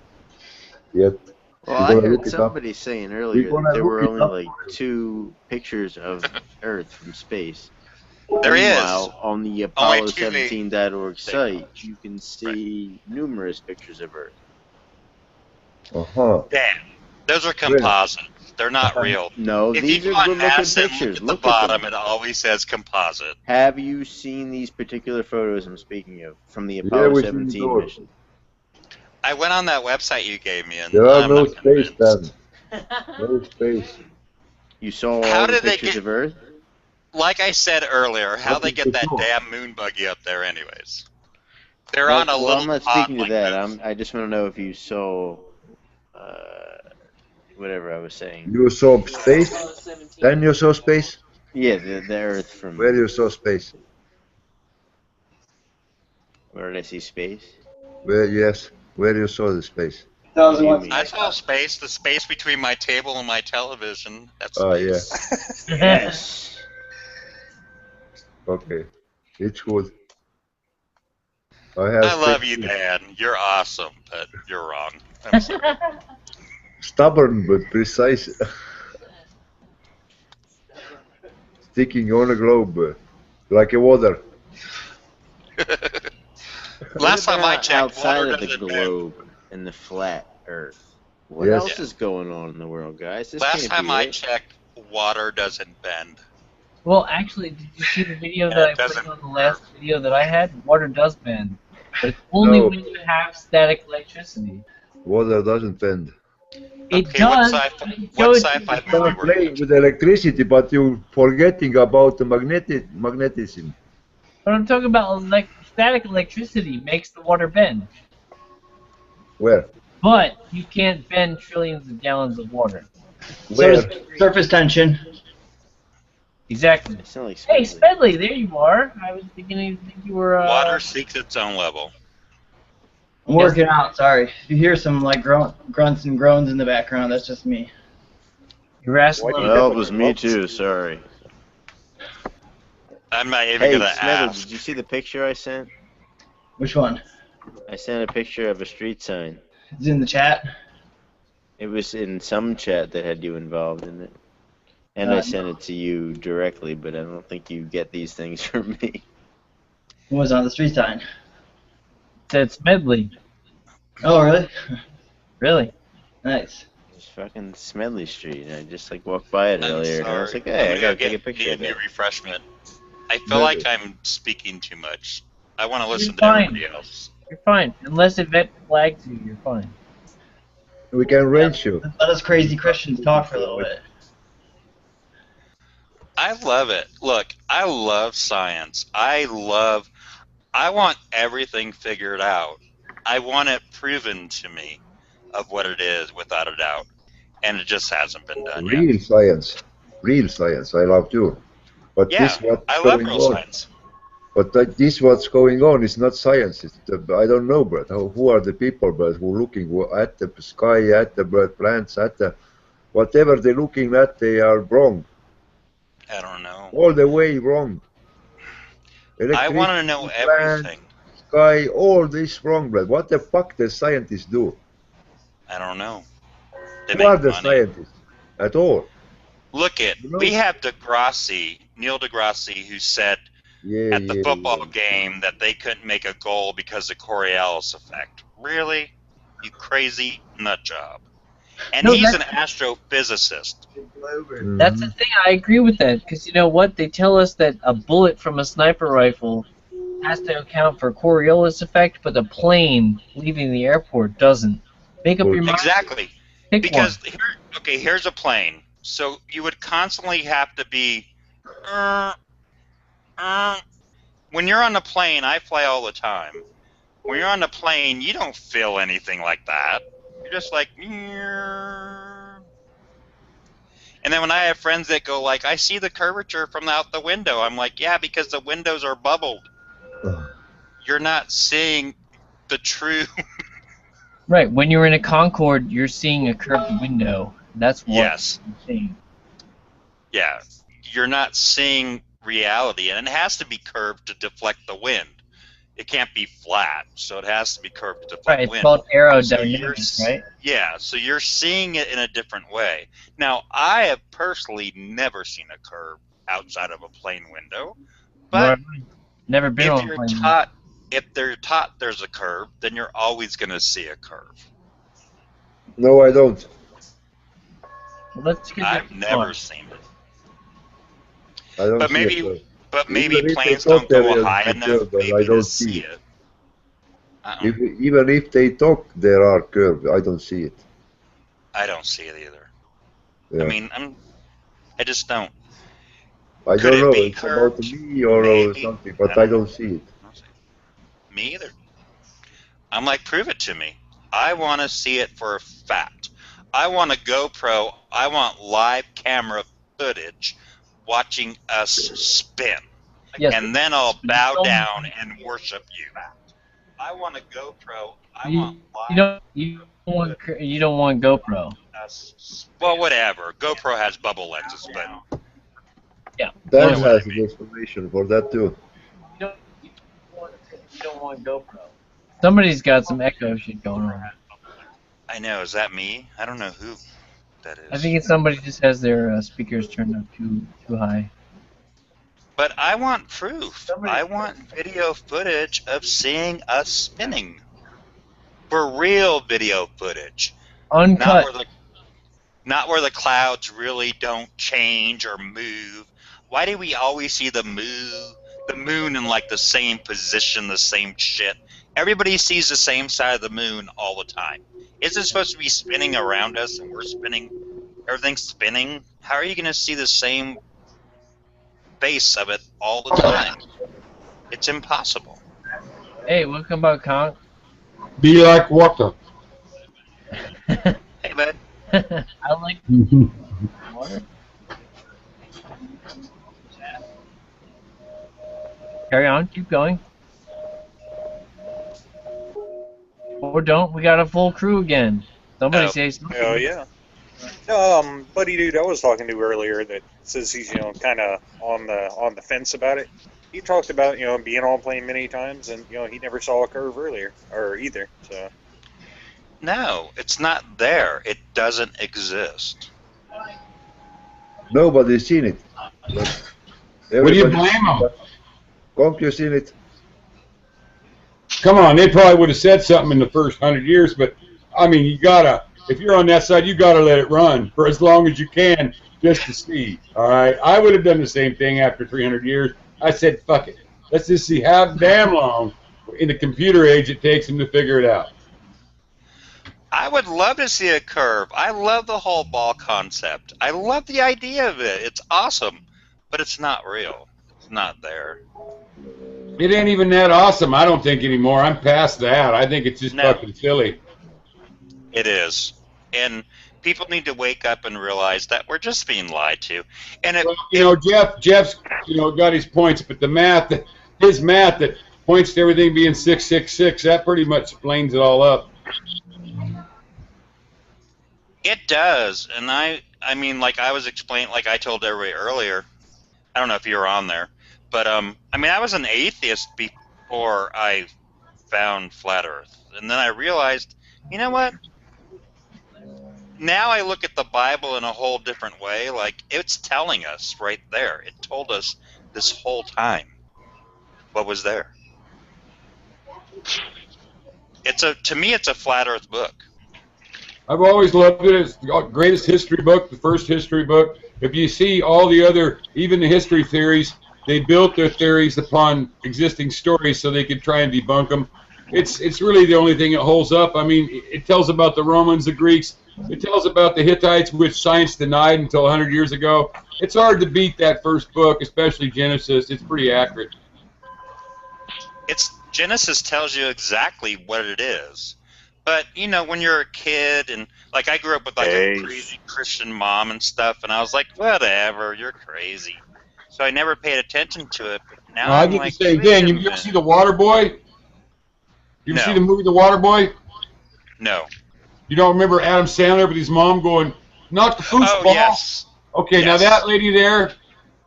yet. Well, I heard somebody saying earlier that there were only like 2 pictures of Earth from space. There Meanwhile, is. on the Apollo17.org site, you can see numerous pictures of Earth. Dan, those are composites. They're not real. No, if these you are go on good-looking NASA and pictures. look at the bottom, it always says composite. Have you seen these particular photos I'm speaking of from the Apollo 17 mission? I went on that website you gave me, and there are I'm no not space, Dan. No space. You saw How all did the they pictures get- of Earth? Like I said earlier, how they get that damn moon buggy up there, anyways? They're on a Well, little I'm not pod speaking to like that. this. I just want to know if you saw whatever I was saying. You saw space? Then you saw space? Yeah, the Earth from. Where you saw space? Where did I see space? Where you saw the space? I saw space, the space between my table and my television. That's space. Yeah. Yes. Okay. It's good. I love you, Dan. You're awesome, but you're wrong. I'm sorry. Stubborn but precise. Sticking on a globe like a water. Last time I checked, outside water of the doesn't globe and the flat Earth. What Yes. else is going on in the world, guys? This Last can't time be I it. checked, water doesn't bend. Well, actually, did you see the video that I put on the last video that I had? Water does bend, but it's only No. when you have static electricity. Water doesn't bend. It Okay, what does. sci-fi, I can what show it to sci-fi you. movie Start were you playing with electricity, but you're forgetting about the magnetism. But I'm talking about static electricity makes the water bend. Where? But you can't bend trillions of gallons of water. So does surface tension. Exactly. I sound like Hey, Smedley. Smedley, there you are. I was beginning to think you were. Water seeks its own level. I'm working out. Sorry, if you hear some like grunts and groans in the background, that's just me. You're asking. Well, it was me too. Sorry. I'm not even Hey, gonna Smedley, ask. did you see the picture I sent? Which one? I sent a picture of a street sign. It's in the chat. It was in some chat that had you involved in it. And I sent it to you directly, but I don't think you get these things from me. What was on the street sign? Said Smedley. Oh, really? Really? Nice. It's fucking Smedley Street, and I just like walked by it I'm earlier, and I was sorry. like, hey, I'm I gonna gotta go take a get picture me a of new that. refreshment. I feel like I'm speaking too much. I want to You're listen to fine. everybody else. You're fine. Unless Yvette flags you, you're fine. We can range you. Let us crazy Christians talk for a little bit. I love it. Look, I love science. I want everything figured out. I want it proven to me of what it is without a doubt. And it just hasn't been done yet. Real science. Real science. I love too. But Yeah, this what's I love going real on. science. But this what's going on is not science. I don't know, but who are the people, but who looking at the sky, at the bird plants, at the whatever they're looking at, they are wrong. I don't know. All the way wrong. I want to Electricity, know plants, everything. sky, all this wrong, but what the fuck the scientists do? I don't know. They Who are make the money. scientists at all? Look at, You know? we have Neil deGrasse, who said at the football game that they couldn't make a goal because of Coriolis effect. Really? You crazy nut job. And No, he's an that's- astrophysicist. That's the thing. I agree with that because you know what? They tell us that a bullet from a sniper rifle has to account for Coriolis effect, but a plane leaving the airport doesn't. Make up your mind. Exactly. Pick Because one. here's a plane. So you would constantly have to be when you're on the plane, I fly all the time. When you're on the plane, you don't feel anything like that. You're just like, and then when I have friends that go like, I see the curvature from out the window, I'm like, yeah, because the windows are bubbled. You're not seeing the true. Right. When you're in a Concorde, you're seeing a curved window. That's what Yes. you're seeing. Yeah, you're not seeing reality, and it has to be curved to deflect the wind. It can't be flat, so it has to be curved to deflect Right. It's wind. called So aerodynamics, right? Yeah, so you're seeing it in a different way. Now, I have personally never seen a curve outside of a plane window, but Never been if on a you're plane. taught, if they're taught there's a curve, then you're always going to see a curve. No, I don't. Well, let's get I've never seen it. I don't But see maybe, it. but maybe Even if they planes thought don't go there is high a enough curve, but I maybe to don't see see it. Even if they talk, there are curves. I don't see it. I don't see it either. Yeah. I mean, I just don't. I Could don't it know. be It's about curved? me or Maybe. something, but I don't see it. Me either. I'm like, prove it to me. I want to see it for a fact. I want a GoPro. I want live camera footage watching us spin. Yes. And then I'll bow down and worship you. I want a GoPro. I want live You don't want GoPro. well, whatever. GoPro has bubble lenses, but yeah. Dan has an explanation for that too. You don't want GoPro. Somebody's got some echo shit going on. I know. Is that me? I don't know who that is. I think it's somebody just has their speakers turned up too high. But I want proof. I want video footage of seeing us spinning. For real video footage. Uncut. Not where the clouds really don't change or move. Why do we always see the moon in like the same position, the same shit? Everybody sees the same side of the moon all the time. Is it supposed to be spinning around us and we're spinning? Everything's spinning? How are you going to see the same base of it all the time? It's impossible. Hey, welcome back, Conk. Be like water. Hey, bud. I like water. Carry on, keep going. Or don't, we got a full crew again. Somebody say something. Oh, yeah. Buddy dude I was talking to earlier that says he's, kind of on the fence about it. He talked about, being on plane many times and, he never saw a curve earlier, or either, so. No, it's not there. It doesn't exist. Nobody's seen it. But What do you everybody. blame them? Conk, you seen it? Come on, they probably would have said something in the first 100 years, but I mean, you gotta. If you're on that side, you gotta let it run for as long as you can, just to see. All right, I would have done the same thing after 300 years. I said, "Fuck it, let's just see how damn long in the computer age it takes them to figure it out." I would love to see a curve. I love the whole ball concept. I love the idea of it. It's awesome, but it's not real. It's not there. It ain't even that awesome, I don't think anymore. I'm past that. I think it's just No. fucking silly. It is. And people need to wake up and realize that we're just being lied to. And it, Well, you know, Jeff's got his points, but the math, his math that points to everything being 666, that pretty much explains it all up. it does. And I mean, like I was explaining, like I told everybody earlier, I don't know if you were on there, but I mean, I was an atheist before I found flat Earth, and then I realized, you know what? Now I look at the Bible in a whole different way. Like it's telling us right there. It told us this whole time what was there. To me, it's a flat Earth book. I've always loved it. It's the greatest history book, the first history book. If you see all the other, even the history theories, they built their theories upon existing stories so they could try and debunk them. It's really the only thing that holds up. I mean, it tells about the Romans, the Greeks. It tells about the Hittites, which science denied until 100 years ago. It's hard to beat that first book, especially Genesis. It's pretty accurate. Genesis tells you exactly what it is. But, you know, when you're a kid, and, like, I grew up with, like, a crazy Christian mom and stuff, and I was like, whatever, you're crazy. So I never paid attention to it, but now I I'm get like, the same wait thing. a You ever minute. see The Water Boy? You ever No. see the movie The Water Boy? No. You don't remember Adam Sandler with his mom going, not the foosball? Oh, yes. Okay, Yes. now that lady there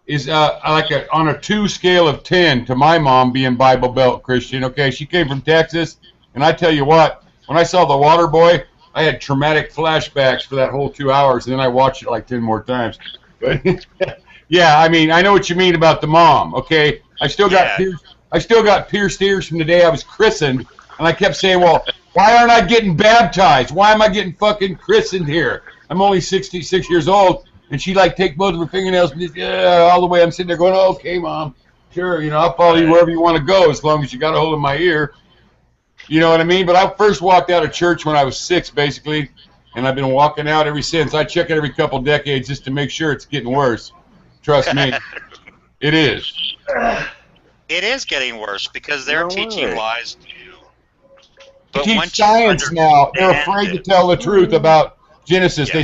is on a 2 scale of 10 to my mom being Bible Belt Christian. Okay, she came from Texas, and I tell you what, when I saw The Water Boy, I had traumatic flashbacks for that whole 2 hours, and then I watched it like 10 more times. But yeah, I mean, I know what you mean about the mom. Okay, I still got pierced ears from the day I was christened, and I kept saying, well, why aren't I getting baptized? Why am I getting fucking christened here? I'm only 66 years old. And she like take both of her fingernails and just, all the way. I'm sitting there going, oh, okay, Mom, sure, you know, I'll follow you wherever you want to go as long as you got a hold of my ear. You know what I mean? But I first walked out of church when I was 6, basically, and I've been walking out ever since. I check it every couple decades just to make sure it's getting worse. Trust me, it is. It is getting worse because they're teaching lies to you. They teach science now. They're afraid to tell the truth about Genesis. Yeah.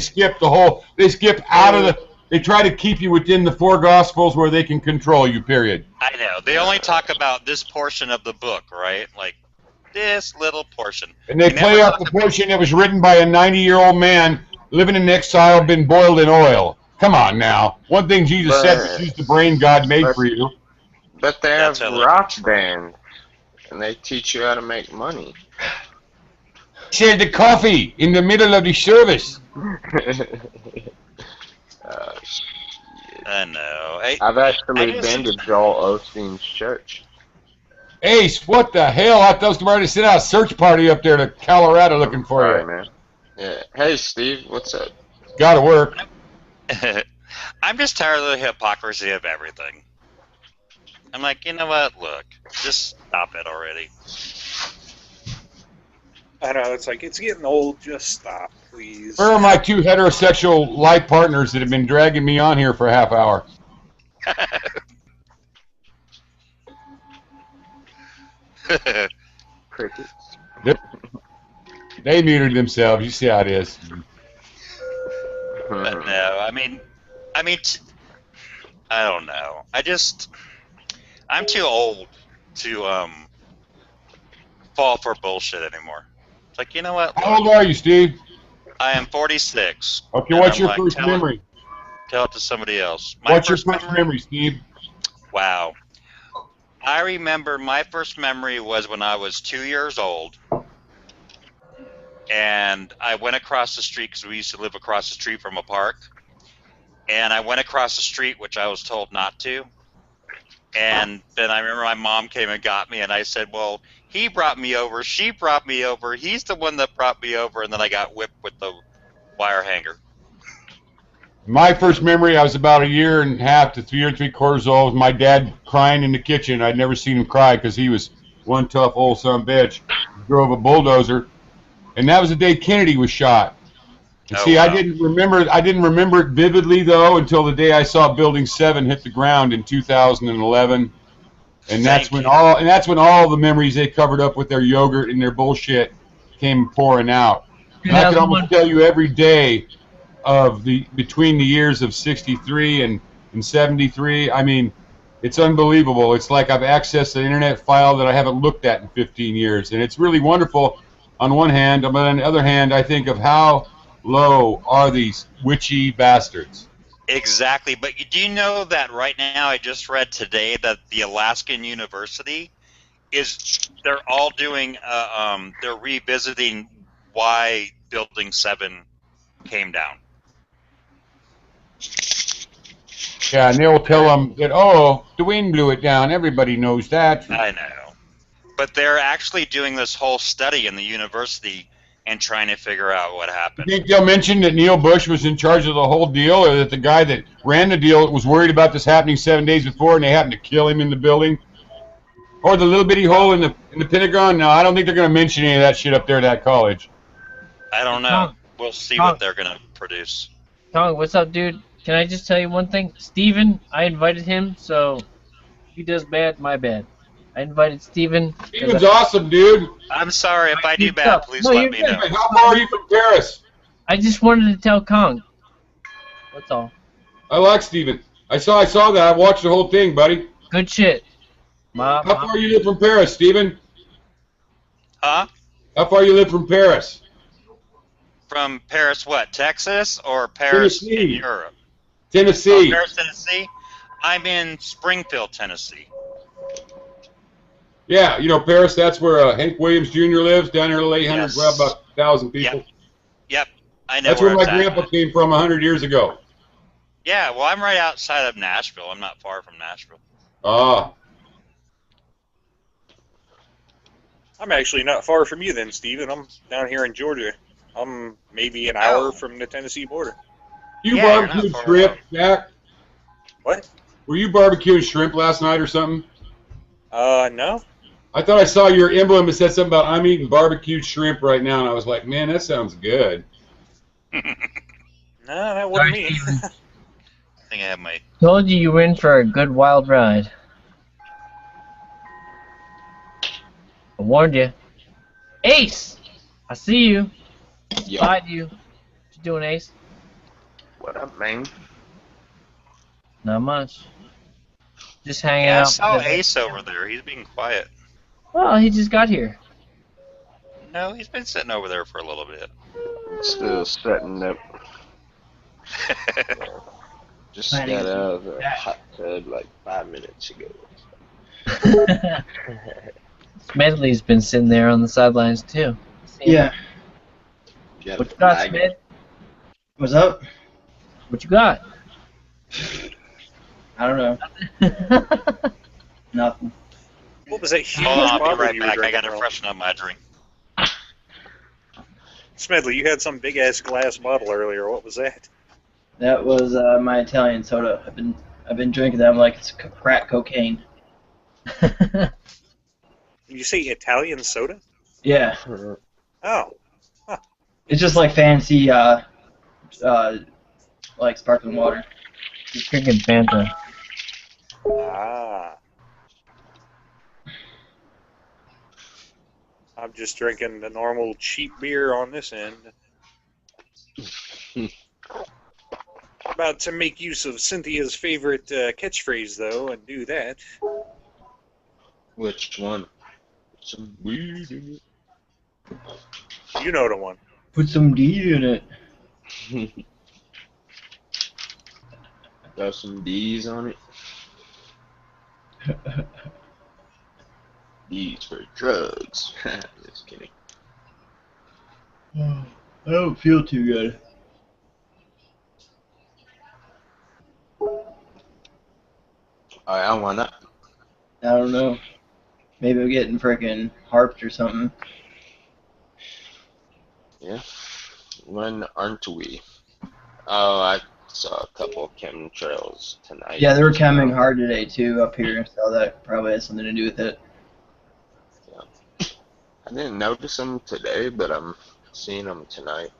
They skip out of they try to keep you within the 4 Gospels where they can control you, period. I know. They only talk about this portion of the book, right? Like, this little portion. And they play never off the portion that was written by a 90-year-old man living in exile, been boiled in oil. Come on now. One thing Jesus said was use the brain God made for you. But they have rock band, and they teach you how to make money. Said the coffee in the middle of the service. I know. I've actually been to Joel Osteen's church. Ace, what the hell? I thought I was going to send out a search party up there to Colorado looking for Sorry, you. man. Yeah. Hey, Steve, what's up? Gotta work. I'm just tired of the hypocrisy of everything. I'm like, you know what? Look, just stop it already. I don't know. It's like, it's getting old. Just stop, please. Where are my 2 heterosexual life partners that have been dragging me on here for a half hour? Crickets. They muted themselves. You see how it is. But no, I mean, I don't know. I'm too old to fall for bullshit anymore. It's like, you know what? How old are you, Steve? I am 46. Okay, and what's I'm your like, first memory? Tell it to somebody else. What's your first memory, Steve? Wow. I remember my first memory was when I was 2 years old. And I went across the street because we used to live across the street from a park. and I went across the street, which I was told not to. And then I remember my mom came and got me, and I said, well, he brought me over, she brought me over, he's the one that brought me over, and then I got whipped with the wire hanger. My first memory, I was about a year and a half to 3 3/4 old. My dad crying in the kitchen. I'd never seen him cry because he was one tough old son of a bitch. He drove a bulldozer, and that was the day Kennedy was shot. And Oh, see, wow. I didn't remember it vividly though until the day I saw Building 7 hit the ground in 2011, and that's when all the memories they covered up with their yogurt and their bullshit came pouring out. And I can almost tell you every day of between the years of 63 and 73. I mean, it's unbelievable. It's like I've accessed an internet file that I haven't looked at in 15 years, and it's really wonderful on one hand, but on the other hand, I think of how low are these witchy bastards. Exactly, but do you know that right now I just read today that the Alaskan University they're all doing they're revisiting why Building 7 came down. Yeah, and they'll tell them that, oh, the wind blew it down. Everybody knows that. I know. But they're actually doing this whole study in the university and trying to figure out what happened. You think they'll mention that Neil Bush was in charge of the whole deal, or that the guy that ran the deal was worried about this happening 7 days before and they happened to kill him in the building? Or the little bitty hole in the Pentagon? No, I don't think they're going to mention any of that shit up there at that college. I don't know. We'll see what they're going to produce. Kong, what's up, dude? Can I just tell you one thing? Steven, I invited him, so if he does bad, my bad. I invited Steven. Steven's awesome, dude. I'm sorry if I do bad. Please No, let you're me good. know. How far are you from Paris? I just wanted to tell Kong. That's all. I like Steven. I saw that. I watched the whole thing, buddy. Good shit. How far you live from Paris, Steven? Huh? How far you live from Paris? From Paris, what? Texas or Paris in Tennessee. Europe? Tennessee. Oh, Paris, Tennessee? I'm in Springfield, Tennessee. Yeah, you know Paris. That's where Hank Williams Jr. lives down there, 800, Yes. well, about 1,000 people. Yep. I know That's where where my it's at. grandpa came from 100 years ago. Yeah, well, I'm right outside of Nashville. I'm not far from Nashville. Ah. I'm actually not far from you then, Steven. I'm down here in Georgia. I'm maybe an hour from the Tennessee border. You Yeah, you're barbecued not far shrimp, away. Jack? What? Were you barbecuing shrimp last night or something? No. I thought I saw your emblem that said something about I'm eating barbecued shrimp right now, and I was like, man, that sounds good. No, that wasn't me. I think I have my... Told you you were in for a good wild ride. I warned you. Ace! I see you. Yo. Beside you. What you doing, Ace? What up, man? Not much. Just hanging Yeah, I out. saw with- Ace over there. He's being quiet. Well, he just got here. No, he's been sitting over there for a little bit. Still setting up. Just got Planning out to of a hot tub like 5 minutes ago. Smedley's been sitting there on the sidelines too. Yeah. What you got, Smed? What's up? What you got? I don't know. Nothing. What was that huge Hold on, I'll bottle be right you were back. I drinking, gotta Earl? freshen up my drink. Smedley, you had some big ass glass bottle earlier. What was that? That was my Italian soda. I've been drinking that like it's crack cocaine. Did you say Italian soda? Yeah. Oh. It's just like fancy like sparkling water. He's drinking Fanta. Ah. I'm just drinking the normal cheap beer on this end. About to make use of Cynthia's favorite catchphrase, though, and do that. Which one? Some weed in You know the one. Put some D in it. it. Got some D's on it. D's for drugs. Just kidding. I don't feel too good. Yeah, why not? I don't know. Maybe I'm getting frickin' harped or something. Yeah. When aren't we? Oh, I saw a couple chemtrails tonight. Yeah, they were coming hard today too up here, so that probably has something to do with it. Yeah. I didn't notice them today, but I'm seeing them tonight.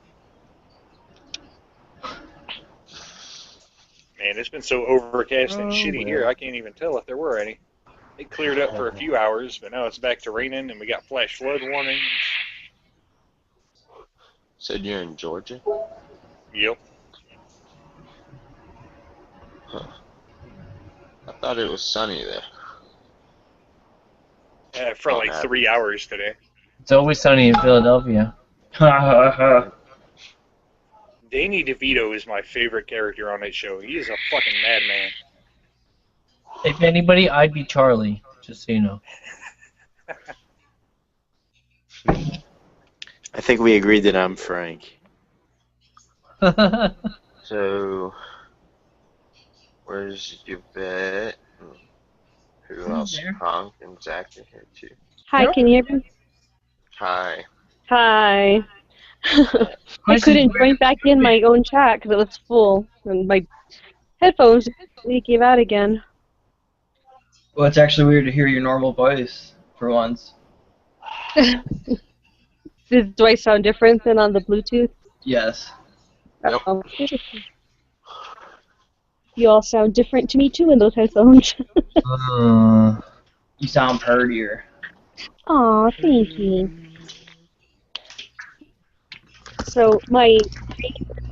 Man, it's been so overcast and shitty here, I can't even tell if there were any. It cleared up for a few hours, but now it's back to raining, and we got flash flood warnings. Said you're in Georgia? Yep. Huh. I thought it was sunny there. For like 3 hours today. It's always sunny in Philadelphia. Danny DeVito is my favorite character on that show. He is a fucking madman. If anybody, I'd be Charlie, just so you know. I think we agreed that I'm Frank. So, where's Yvette? Who else? Honk and Zach are here too. Hi, can you hear me? Hi. Hi. I couldn't join back in my own chat because it was full, and my headphones gave out again. Well, it's actually weird to hear your normal voice for once. Do I sound different than on the Bluetooth? Yes. Yep. You all sound different to me too in those headphones. You sound purtier. Aw, thank you. So my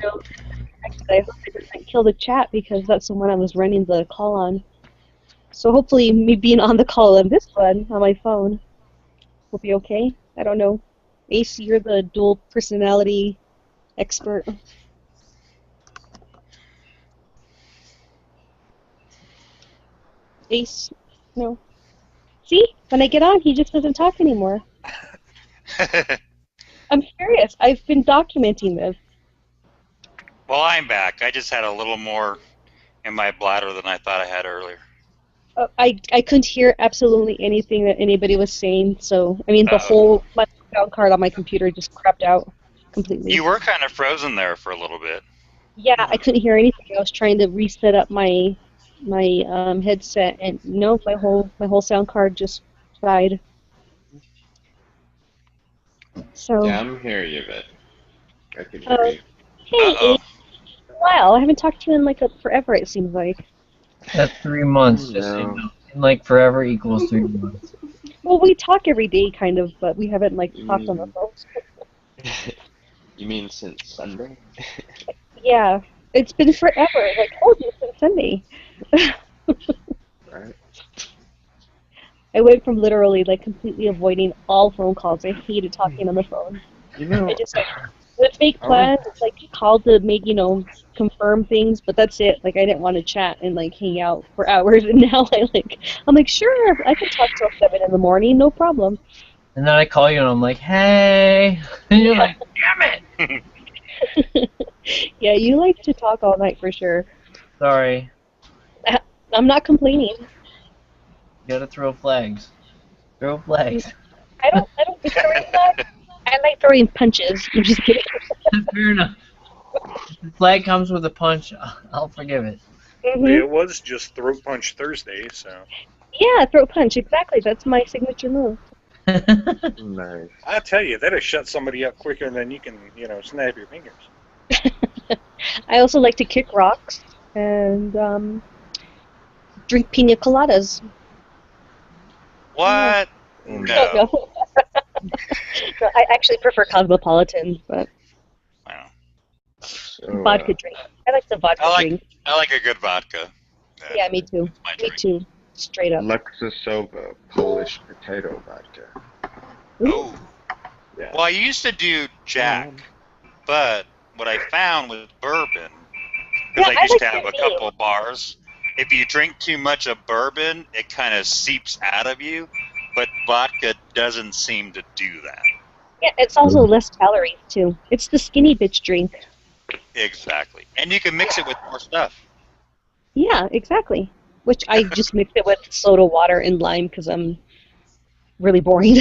note, actually, I hope it doesn't kill the chat because that's the one I was running the call on. So hopefully me being on the call on this one on my phone will be okay. I don't know. Ace, you're the dual personality expert. Ace, no. See? When I get on, he just doesn't talk anymore. I'm serious. I've been documenting this. Well, I'm back. I just had a little more in my bladder than I thought I had earlier. I couldn't hear absolutely anything that anybody was saying, so, I mean, the whole my sound card on my computer just crapped out completely. You were kind of frozen there for a little bit. Yeah, I couldn't hear anything. I was trying to reset up my headset, and no, my whole sound card just died. So. Yeah, I'm here, Yvette. I can hear you. Hey, Ace. Wow, I haven't talked to you in like forever. It seems like. That's 3 months, just so you know. And like forever equals 3 months. Well, we talk every day, kind of, but we haven't like talked on the phone. You mean since Sunday? Yeah, it's been forever. Like, I told you, since Sunday. Right. I went from literally like completely avoiding all phone calls. I hated talking on the phone. You know, I just like would make plans, like call to make confirm things, but that's it. Like I didn't want to chat and like hang out for hours. And now I'm like sure I can talk till 7 in the morning, no problem. And then I call you and I'm like, hey, and you're like, damn it. Yeah, you like to talk all night for sure. Sorry. I'm not complaining. You gotta throw flags. Throw flags. I don't like throwing flags. I like throwing punches. I'm just kidding. Fair enough. If the flag comes with a punch, I'll forgive it. Mm-hmm. It was just Throat Punch Thursday, so. Yeah, throat punch, exactly. That's my signature move. Nice. I tell you, that'll shut somebody up quicker than you can, snap your fingers. I also like to kick rocks and drink pina coladas. What? No. No, I actually prefer cosmopolitans, but So, vodka drink. I like the vodka drink. I like a good vodka. Yeah, me too. Me too. Straight up. Lexusova Polish potato vodka. Oh. Yeah. Well, I used to do Jack, but what I found with bourbon, because I used to have a couple bars, if you drink too much of bourbon, it kind of seeps out of you, but vodka doesn't seem to do that. Yeah, it's also less calories, too. It's the skinny bitch drink. Exactly. And you can mix it with more stuff. Yeah, exactly. which I just mix it with soda water and lime because I'm really boring.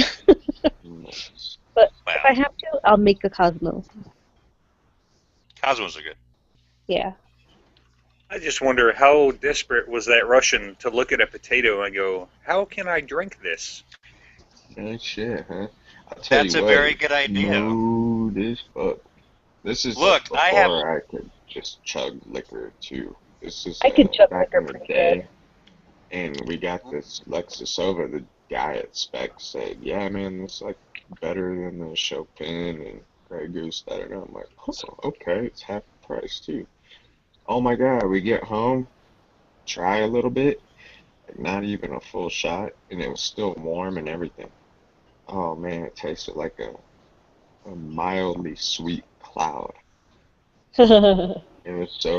Nice. But Wow. if I have to, I'll make a Cosmo. Cosmos are good. Yeah. I just wonder how desperate was that Russian to look at a potato and go, "How can I drink this?" Good shit, huh? I'll tell That's you a what, very it's good idea. smooth as fuck. This is Look, like I have. before I could just chug liquor too. This is I can chug back liquor in the pretty good. day, and we got this Lexus over. The guy at Spec said, "Yeah, man, this is like better than the Chopin and Grey Goose that." And I'm like, "Oh, okay, it's half the price too." Oh my God, we get home, try a little bit, like not even a full shot, and it was still warm and everything. Oh man, it tasted like a mildly sweet cloud. It was so